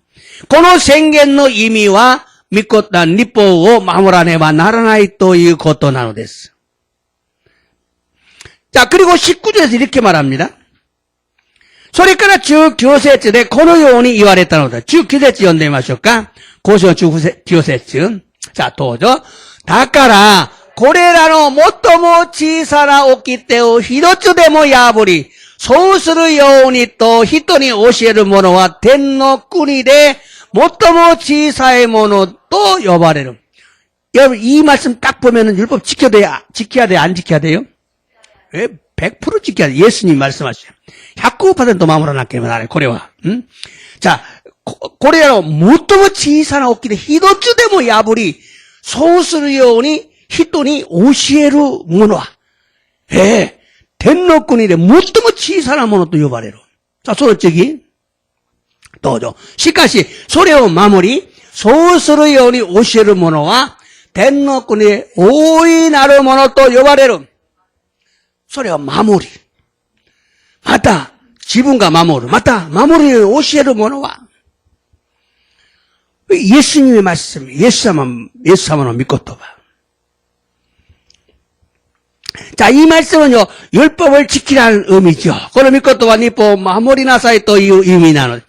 고노 생겐노 이미와 미코타 니뽀오 마모라네와 나라나이 또 이 것도 나노데스. 자, 그리고 19절에서 이렇게 말합니다. 소리까라 주 교세츠데 고노 요원이 이와랬다노다. 주 교세츠 연대 마실까? 고쇼 주 교세츠. 자, 도저. だから、これらの最も小さな掟を一つでも破り、そうするようにと人に教える者は天の国で最も小さいものと呼ばれる. 여러분, 이 말씀 딱 보면은 율법 지켜야 돼, 안 지켜야 돼요? 왜? 100% 지켜야 돼. 예수님 말씀하시죠. 100% 마무라 낫게만 하네, 고래와. 응? 자, 고래라最も小さな掟一つでも破り、そうするように人に教えるものは、天の国で最も小さなものと呼ばれる。さあ、その次、どうぞ。しかし、それを守り、そうするように教えるものは、天の国で大いなるものと呼ばれる。それは守り。また、自分が守る。また、守りを教えるものは、예수님의 말씀, 예수사마는 믿고또 봐. 자, 이 말씀은요, 율법을 지키라는 의미죠. 그걸 믿고또 봐, 니뽀, 마모리나사의 또 의미나는.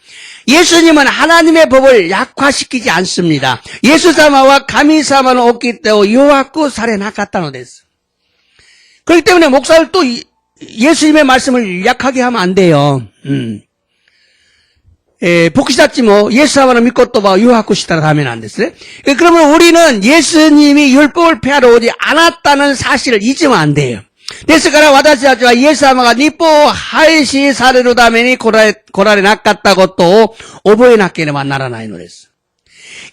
예수님은 하나님의 법을 약화시키지 않습니다. 예수사마와 가미사마는 없기 때문에 요하쿠 사레 나갔다는 데서. 그렇기 때문에 목사를 또 예수님의 말씀을 약하게 하면 안 돼요. 복시잡지 뭐, 예수사마는 믿고 또 봐, 유하고 시다라 하면 안 됐어요? 그러면 우리는 예수님이 율법을 폐하러 오지 않았다는 사실을 잊으면 안 돼요.ですから私たちはイエス様が立法を廃止されるために来られなかったことを覚えなければならないのです。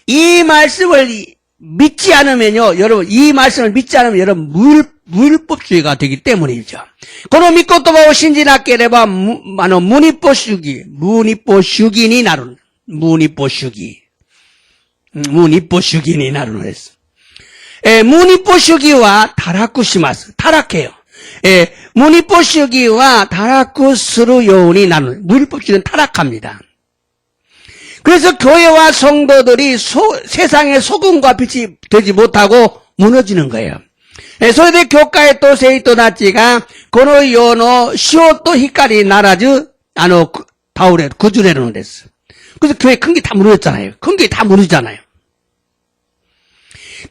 이 말씀을 믿지 않으면요, 여러분, 이 말씀을 믿지 않으면 여러분 무율법주의가 되기 때문이죠. この御言葉を信じなければ、無日法主義になる。無日法主義になるのです。無日法主義は堕落します。堕落해요。無日法主義は堕落するようになる。무율법주의는 타락합니다. 그래서 교회와 성도들이 세상의 소금과 빛이 되지 못하고 무너지는 거예요. それで教会と生徒たちがこの世の塩と光にならず崩れるのです. 그래서 교회 큰 게 다 무너졌잖아요. 큰 게 다 무너지잖아요.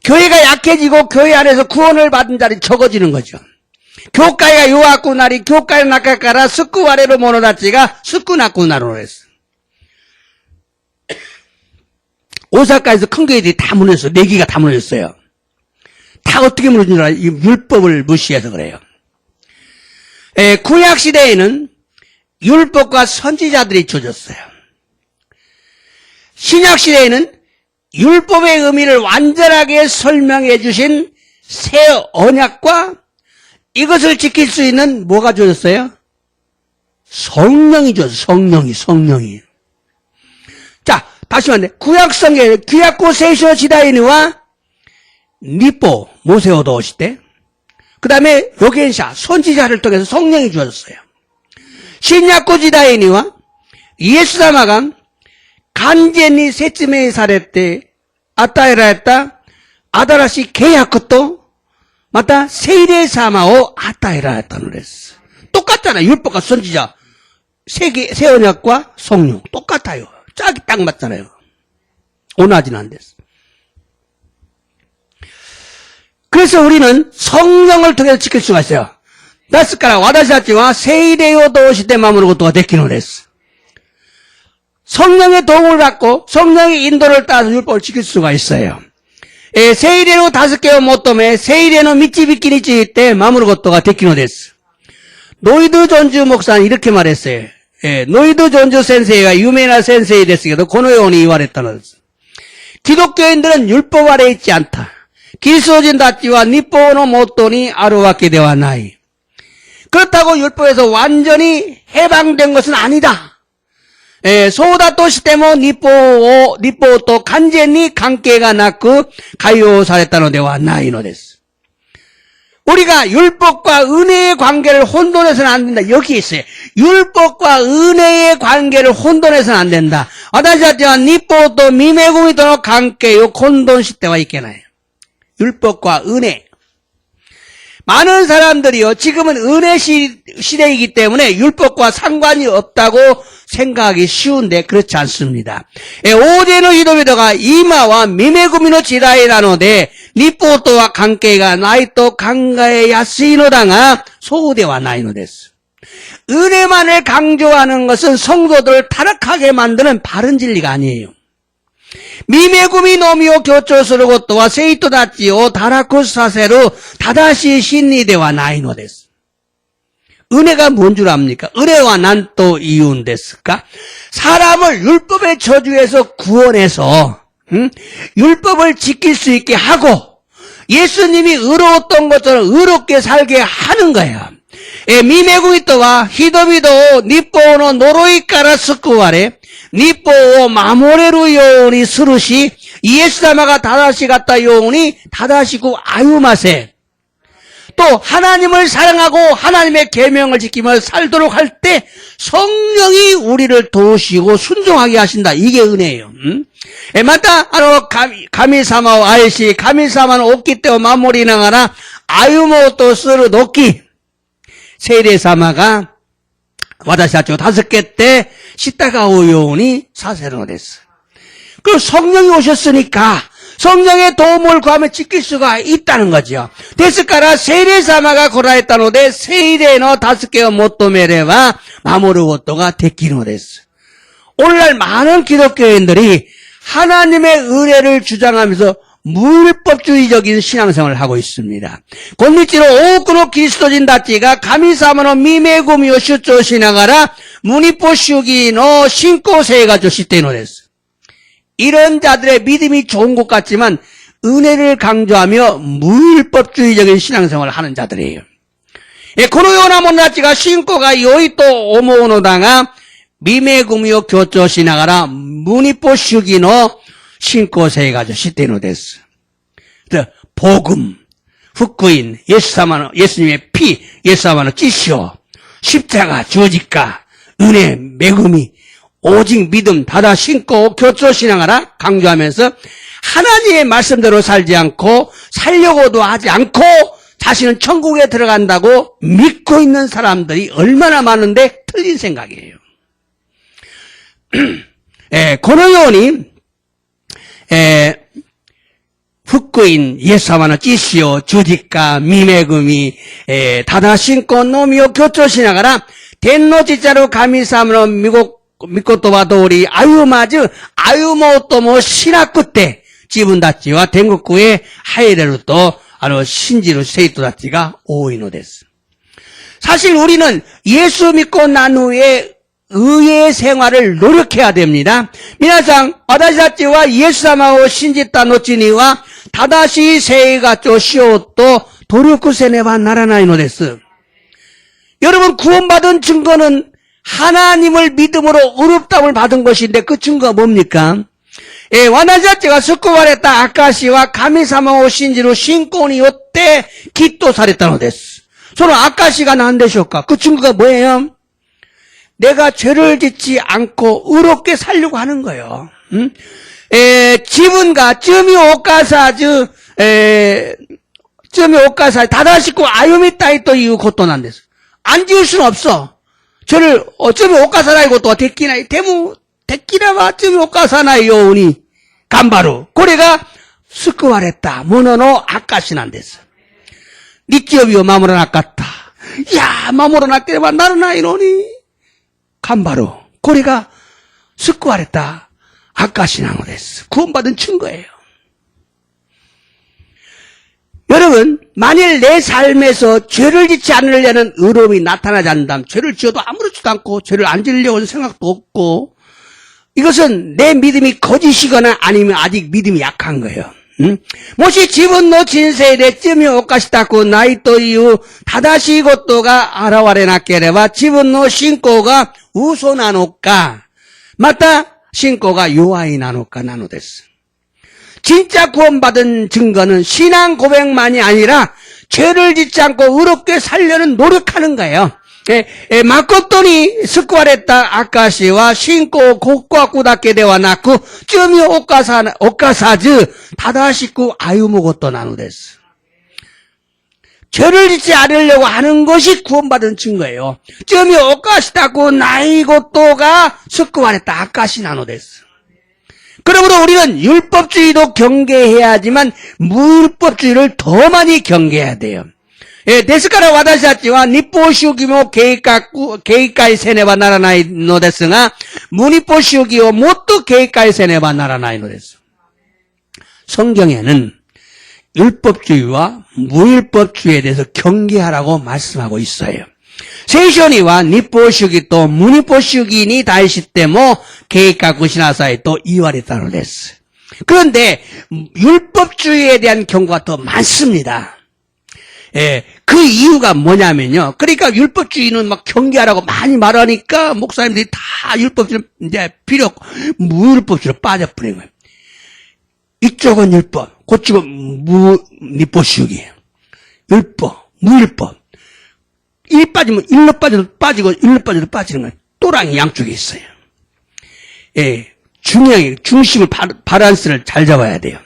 교회가 약해지고 교회 안에서 구원을 받은 자리 적어지는 거죠. 교회가 요하고 나리 교회의 나카카라 스쿠 아래로 모노다치가 스쿠 나쿠 나로 했어. 오사카에서 큰 교회들이 다 무너졌어요. 4개가 다 무너졌어요. 다 어떻게 무너진 줄 알아요? 이 율법을 무시해서 그래요. 구약 시대에는 율법과 선지자들이 주어졌어요. 신약 시대에는 율법의 의미를 완전하게 설명해 주신 새 언약과 이것을 지킬 수 있는 뭐가 주어졌어요? 성령이 주어졌어요. 성령이. 자, 다시 말해. 구약 성경, 구약고 세쇼 시다이니와 니뽀, 모세오도 오실 때, 그 다음에 요겐샤, 선지자를 통해서 성령이 주어졌어요. 신약고 시다이니와 예수사마가 간제니 세츠메이 사레때 아따에라했다 아다라시 계약것도 맞다 세일의 사마오 아따에라했다는 그랬어. 똑같잖아요. 율법과 선지자 새 언약과 성령 똑같아요. 짝이 딱 맞잖아요. 온화진 안 됐어. 그래서 우리는 성령을 통해서 지킬 수가 있어요. 나스카라 와다시다치와 세일에요 도시대 마무르 것도가 됐기는 그랬어. 성령의 도움을 받고 성령의 인도를 따라서 율법을 지킬 수가 있어요. 세일에노 5개を求めセイレの導きについて守ることができるのです. 노이드 존주 목사는 이렇게 말했어요. 노이드 존주 센세이가 유명한 센세이 됐어도 このように言われたのです. 기독교인들은 율법 아래 있지 않다. 그리스도인たちは日法のもとにあるわけではない. 그렇다고 율법에서 완전히 해방된 것은 아니다. そうだとしても立法と完全に関係がなく解放されたのではないのです. 우리가 율법과 은혜의 관계를 혼돈해서는 안 된다. 여기 있어요. 율법과 은혜의 관계를 혼돈해서는 안 된다. 私たちは立法と御恵みとの関係を混同してはいけない. 율법과 은혜. 많은 사람들이요, 지금은 은혜 시대이기 때문에 율법과 상관이 없다고 생각하기 쉬운데 그렇지 않습니다. 오제의 히도비도가 이마와 미메구미의 지라이라노데 니포토와 관계가 나이토 강가에 야스이노다가 소우대와 나이노데스. 은혜만을 강조하는 것은 성도들을 타락하게 만드는 바른 진리가 아니에요. 미메구미 노미오 교조스를 것도와 세이토다치오 다라쿠사세루 다다시 신니대와 나이노데스. 은혜가 뭔 줄 압니까? 은혜와 난 또 이유인데스까? 사람을 율법의 저주에서 구원해서 율법을 지킬 수 있게 하고 예수님이 의로웠던 것처럼 의롭게 살게 하는 거예요. 미메구미 또와 히도비도 니뽀노 노로이까라 스쿠와레 니뽀오 마모레루 요온이 스루시 이에스다마가 다다시 갔다 요온이 다다시고 아유마세. 또 하나님을 사랑하고 하나님의 계명을 지키며 살도록 할 때 성령이 우리를 도우시고 순종하게 하신다. 이게 은혜예요. 맞다. 가미사마오 아이시 가미사마는 없기 때문에 마모리 나가라 아유모토 스루 놓기 세례사마가 와다시다치오 5개 때 시다가 오요니 사세로 됐어. 그럼 성령이 오셨으니까 성령의 도움을 구하면 지킬 수가 있다는 거죠. 데스카라 세례사마가 고라했다노데 세이레노 5개を求めれば守ることができるのです. 오늘날 많은 기독교인들이 하나님의 은혜를 주장하면서 무율법주의적인 신앙생활을 하고 있습니다. 곤니치로 오쿠노 그리스도진 다치가 가미사마노 미메구미오 슈조 시나가라 무니포 슈기노 신고세가 조시테노 데스. 이런 자들의 믿음이 좋은 것 같지만 은혜를 강조하며 무율법주의적인 신앙생활을 하는 자들이에요. 고노요나 모나치가 신고가 요이또 오모노다가 미메구미오 교조 시나가라 무니포 슈기노 신고세가 조시테노 데스. 복음,福音, 예수님의 피, 예수사마노 찌시오, 십자가, 주어지가, 은혜, 매금이, 오직 믿음, 다다 신고, 교조 신앙하라 강조하면서 하나님의 말씀대로 살지 않고 살려고도 하지 않고 자신은 천국에 들어간다고 믿고 있는 사람들이 얼마나 많은데 틀린 생각이에요. 고노요니, 福音、イエス様の知識を十字架、見恵み、ただ信仰のみを強調しながら、天の父なる神様の御言葉通り歩もうともしなくて、自分たちは天国へ入れると、信じる生徒たちが多いのです。 사실 우리는 예수 믿고 난 후에 의의 생활을 노력해야 됩니다. 미나상, 私たちはイエス様を信じた後には正しい生活をしようと努力せねばならないのです. 여러분, 구원받은 증거는 하나님을 믿음으로 의롭다움을 받은 것인데 그 증거가 뭡니까? 私たちが救われた証は神様を信じる信仰によってきっとされたのです. その証が何でしょうか? 그 증거가 뭐예요? 내가 죄를 짓지 않고 의롭게 살려고 하는 거예요. 응? 自分が罪を犯さず、罪を犯さず、正しく歩みたいということなんです。안 지을 수는 없어. 죄를,罪を犯さないことはできない。でも、できれば罪を犯さないように頑張る。これが救われたものの証なんです。日曜日を守らなかった。いや、守らなければならないのに。頑張る。これが救われた証なのです. 구원받은 증거예요. 여러분, 만일 내 삶에서 죄를 짓지 않으려는 의로움이 나타나지 않는다면 죄를 지어도 아무렇지도 않고 죄를 안 지으려고 하는 생각도 없고 이것은 내 믿음이 거짓이거나 아니면 아직 믿음이 약한 거예요. もし自分の人生で罪を犯したくないという正しいことが現れなければ自分の信仰が嘘なのかまた信仰が弱いなのかなのです. 진짜 구원받은 증거는 신앙 고백만이 아니라 죄를 짓지 않고 의롭게 살려는 노력하는 거예요. 誠に救われた証は信仰告白だけではなく罪を犯さず正しく歩むことなのです. 죄를 짓지 않으려고 하는 것이 구원받은 증거예요. 罪を犯したくないことが救われた証なのです. 그러므로 우리는 율법주의도 경계해야 하지만 무율법주의를 더 많이 경계해야 돼요. ですから私たちは立法主義も警戒せねばならないのですが、無立法主義をもっと警戒せねばならないのです. 성경에는 율법주의와 무율법주의에 대해서 경계하라고 말씀하고 있어요. 聖書には立法主義と無立法主義に対しても警戒しなさいと言われたのです. 그런데 율법주의에 대한 경고가 더 많습니다. 그 이유가 뭐냐면요. 그러니까 율법주의는 막 경계하라고 많이 말하니까 목사님들이 다 율법주의 이제 필요 없고 무율법주의로 빠져버린 거예요. 이쪽은 율법, 그쪽은 무립법주의예요. 율법, 무율법. 일 빠지면 일로 빠지고 일로 빠져도 빠지는 거예요. 또랑이 양쪽에 있어요. 중심을 바란스를 잘 잡아야 돼요.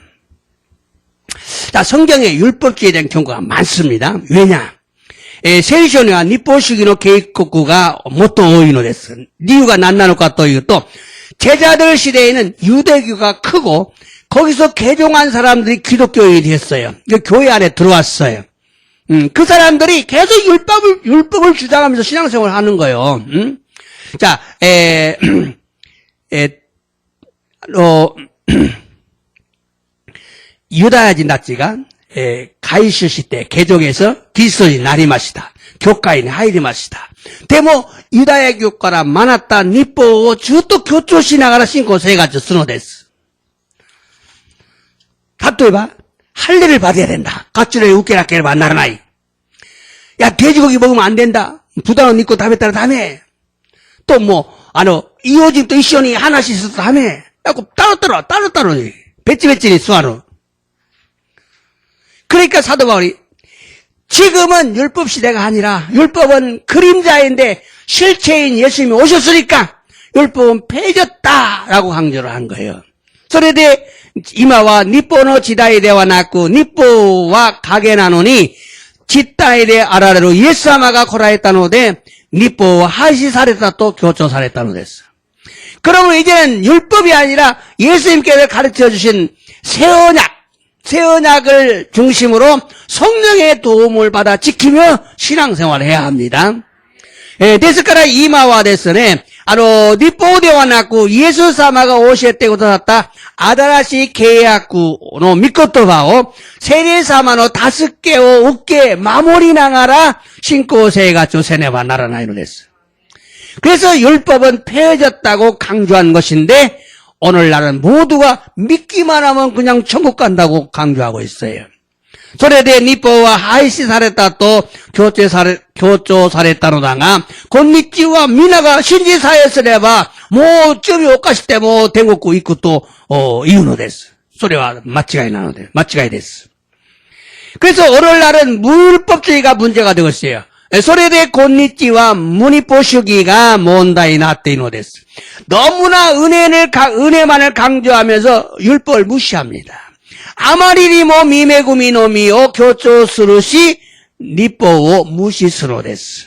자, 성경에 율법주의에 대한 경고가 많습니다. 왜냐? 聖書には立法主義の警告がもっと多いのです. 이유가何なのかというと, 제자들 시대에는 유대교가 크고 거기서 개종한 사람들이 기독교인이 됐어요. 교회 안에 들어왔어요. 그 사람들이 계속 율법을 주장하면서 신앙생활을 하는 거예요. 자, 유다야 진다치가 가이스 시대 개종해서 기스이 나리마시다. 교과인 하이리마시다. 데모 유다야 교과라 많았다 니뽀 주또 교조 시나가라 신고 세가지 스노데스.例えば 할례를 받아야 된다. 가출에 웃게라케를 만나라나이. 야 돼지고기 먹으면 안 된다. 부담은 입고 담에 따라 담에. 또 이호집도 이시온이 하나씩 있어도 담에. 야고 따로따로 배치배치니 수하노. 그러니까 사도 바울이 지금은 율법 시대가 아니라 율법은 그림자인데 실체인 예수님이 오셨으니까 율법은 폐졌다라고 강조를 한 거예요. 소리대 이마와 니뽀노 지다에 대와 났고 니뽀와 가게 나노니 지다에 대 아라레로 예수아마가 고라했다노데 니뽀와 하시 사랬다 또 교조 사랬다노 됐어. 그러면 이제는 율법이 아니라 예수님께서 가르쳐 주신 새 언약을 중심으로 성령의 도움을 받아 지키며 신앙생활을 해야 합니다. 데스카라 이마와 데스네 니뽀데와 났고 예수 사마가 오셨대고 들었다 아다라시 계약구노 미코토바오 세례 사마노 5개오 웃게 마무리 나가라 신고세가 조세네바 나라나이로 됐어. 그래서 율법은 폐해졌다고 강조한 것인데 오늘날은 모두가 믿기만 하면 그냥 천국 간다고 강조하고 있어요. 소래대 니뽀와 하이시 사랬다 또 교조 사랬다노다가 곤니찌와 미나가 신지 사였으래봐 쯤이 오까시 때 대국구 있고 또 이유노 됐어. 소리와 마치가이 됐어. 그래서 오늘날은 무율법주의가 문제가 되었어요. 소래대 곤니찌와 무니포슈기가 몬다이 나떼이노 됐어. 너무나 은혜만을 강조하면서 율법을 무시합니다. 아마리리 미메구미노미오 교조스루시 니뽀오 무시스로 됐어.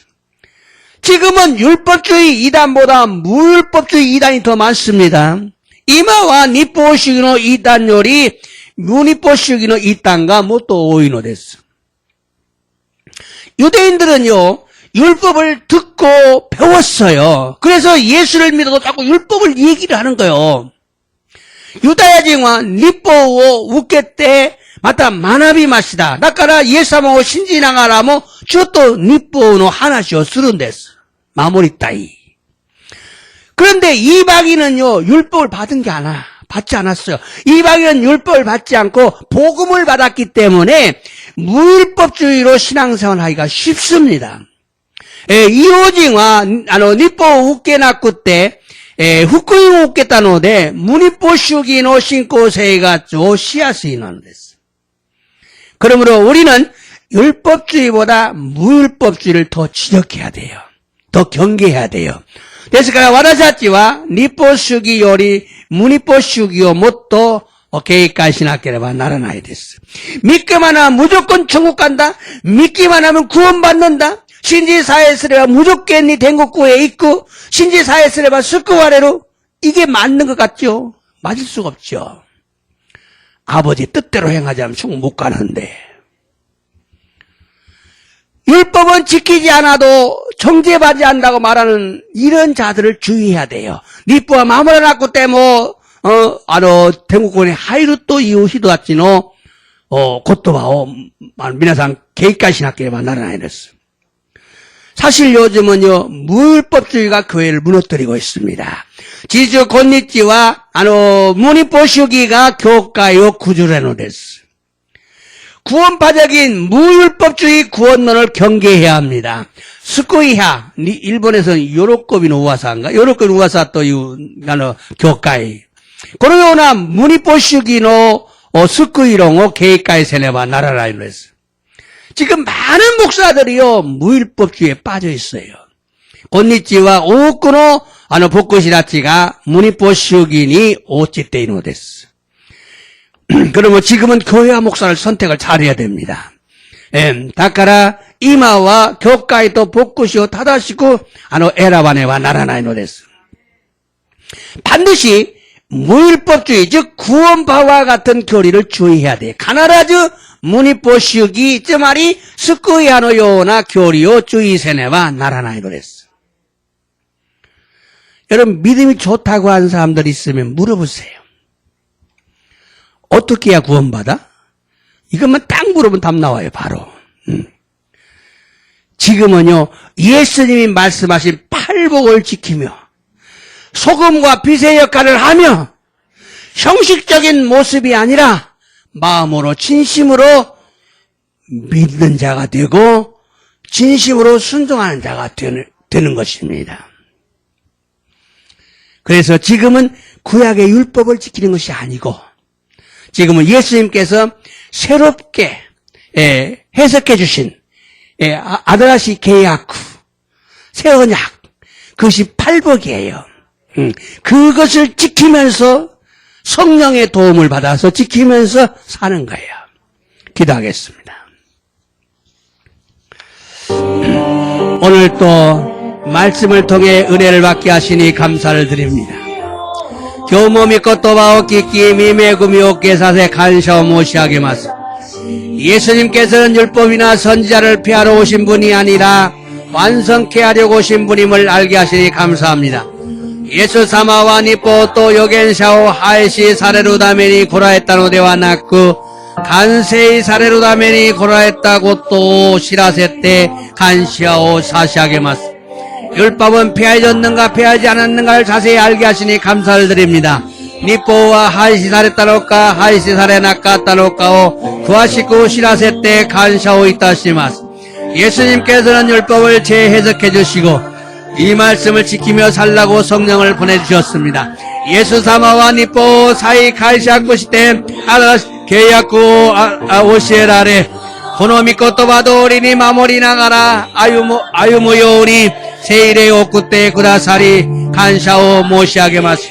지금은 율법주의 이단보다 무율법주의 이단이 더 많습니다. 이마와 니뽀슈기노 이단요리 무니포슈기노 이단가 또 오이노 됐어. 유대인들은요 율법을 듣고 배웠어요. 그래서 예수를 믿어도 자꾸 율법을 얘기를 하는 거예요. 유다야징와 니뽀오 우케때 마타 마나비 마시다 나까라 예사모 신지나가라모 저또 니뽀오노 하나시오 쓰른데스 마무리 따이. 그런데 이방인은요 율법을 받지 않았어요. 이방인은 율법을 받지 않고 복음을 받았기 때문에 무율법주의로 신앙생활 하기가 쉽습니다. 이호징와 니뽀 우케나쿠 때 후쿠이 우케타노데 무니포슈기노 신고세가 조시아스이노는 됐어. 그러므로 우리는 율법주의보다 무율법주의를 더 지적해야 돼요. 더 경계해야 돼요.ですから私たちは立法主義より無立法主義をもっと警戒しなければならないです。 믿기만 하면 무조건 천국 간다. 믿기만 하면 구원받는다. 신지사회스레바 무조건天国에 있고 신지사회스레바 스쿠와레로 이게 맞는 것 같죠? 맞을 수가 없죠. 아버지 뜻대로 행하자면 천국 못 가는데 율법은 지키지 않아도 정죄받지 않는다고 말하는 이런 자들을 주의해야 돼요. 니뽀와 마무라나쿠 때모天国에 하이루 또 이웃이도 왔지노 고토바오 미나상 계획까지しなければならないです. 사실 요즘은요 무율법주의가 교회를 무너뜨리고 있습니다. 지주 곤니찌와 무니포슈기가 교과요 구주레노です. 구원파적인 무율법주의 구원론을 경계해야 합니다. 스쿠이하 일본에서는 요로코빈 우와사인가? 요로코빈 우와사 또 교과이. 그러나 무니포슈기노 스쿠이롱오 계획가에 세네바 나라라이로 했어. 지금 많은 목사들이요 무율법주의에 빠져 있어요. 곤니찌와 오쿠노 복구시라치가 무니포슈기니 오치테이노 됐어. 그러면 지금은 교회와 목사를 선택을 잘해야 됩니다. 다카라 이마와 교과에 또 복구시오 타다시고 에라바네와 나라나이노 됐어. 반드시 무율법주의 즉 구원파와 같은 교리를 주의해야 돼. 가나라즈 무니포슈기 つまり 스쿠이하노 요나 교리요 주의세네와 나라나이노 됐어. 여러분 믿음이 좋다고 하는 사람들 있으면 물어보세요. 어떻게 해야 구원받아? 이것만 딱 물어보면 답 나와요, 바로. 지금은요, 예수님이 말씀하신 팔복을 지키며 소금과 빛의 역할을 하며 형식적인 모습이 아니라 마음으로 진심으로 믿는 자가 되고 진심으로 순종하는 자가 되는 것입니다. 그래서 지금은 구약의 율법을 지키는 것이 아니고 지금은 예수님께서 새롭게 해석해 주신 아드라시 계약 후 새 언약, 그것이 팔복이에요. 그것을 지키면서 성령의 도움을 받아서 지키면서 사는 거예요. 기도하겠습니다. 오늘 또 말씀을 통해 은혜를 받게 하시니 감사를 드립니다. 교모 믿고 또 바오끼끼 미메구미 옥계사세 간샤오 모시하게 마소. 예수님께서는 율법이나 선지자를 피하러 오신 분이 아니라 완성케 하려고 오신 분임을 알게 하시니 감사합니다. 예수 사마와 니뽀 또 요겐샤오 하이시 사레루다메니 고라했다노 데와 나쿠 간세이 사레루다메니 고라했다고 또 시라세 때 간시하오 사시하게 마스. 율법은 피하였는가 피하지 않았는가를 자세히 알게 하시니 감사를 드립니다. 니뽀와 하이시 사레따노까 하이시 사레나까따노까오 구하시고 시라세 때 간샤오 있다시마스. 예수님께서는 율법을 재해석해 주시고 이 말씀을 지키며 살라고 성령을 보내주셨습니다. 예수 사마와 니뽀 사이 가이시아쿠시테 아라 계야쿠 오시에라레 고노미코 또바도 오리니 마모리 나가라 아유모요오니 세일의 오쿠테 구다사리 간샤오 모시하게 마스.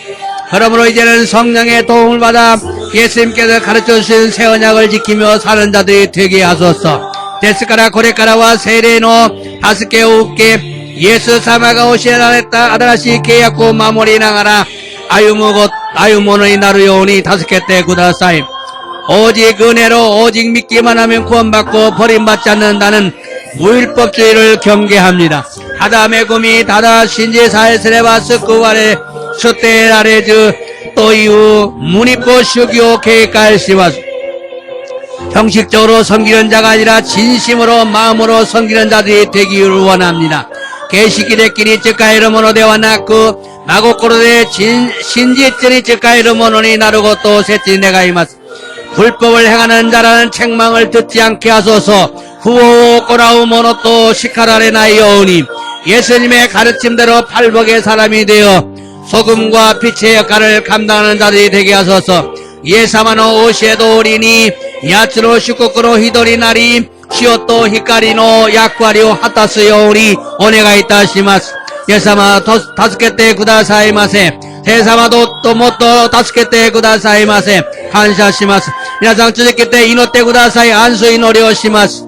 그러므로 이제는 성령의 도움을 받아 예수님께서 가르쳐주신 새 언약을 지키며 사는 자들이 되게 하소서. 데스카라 고레카라와 세레노 다스케 우케 예수 사마가 오시에라랬다 아다라시 계약고 마모리 나가라 아유모노이 나루요오니 다스케 때 구다사임. 오직 은혜로 오직 믿기만 하면 구원받고 버림받지 않는다는 무율법주의를 경계합니다. 다다메구미 다다 신지 사에스레바 스쿠와레 수테라레즈 또이우 무니포 슈기오 케이칼시와스. 형식적으로 섬기는 자가 아니라 진심으로 마음으로 섬기는 자들이 되기를 원합니다. 게시기레끼리 쯔까이르모노 데와 나쿠 마고코로데 신지쯔니 쯔까이르모노니 나르고 또 세찌 내가 이마스. 불법을 행하는 자라는 책망을 듣지 않게 하소서. 후오 꼬라우모노 또 시카라레 나이오니 예수님의 가르침대로 팔복의 사람이 되어 소금과 빛의 역할을 감당하는 자들이 되게 하소서. 예사마노 오시에도 오리니 야츠로 슈코쿠로 히도리 나리 시오토 히카리노 야쿠아리오 하타스요 오리 오네가 있다시마스. 예사마 다스케테 구다사이마세 세사마도 또 모토 다스케테 구다사이마세 간샤시마스. 미나상 쯔즈케테 이노테 구다사이 안수 이노리오시마스.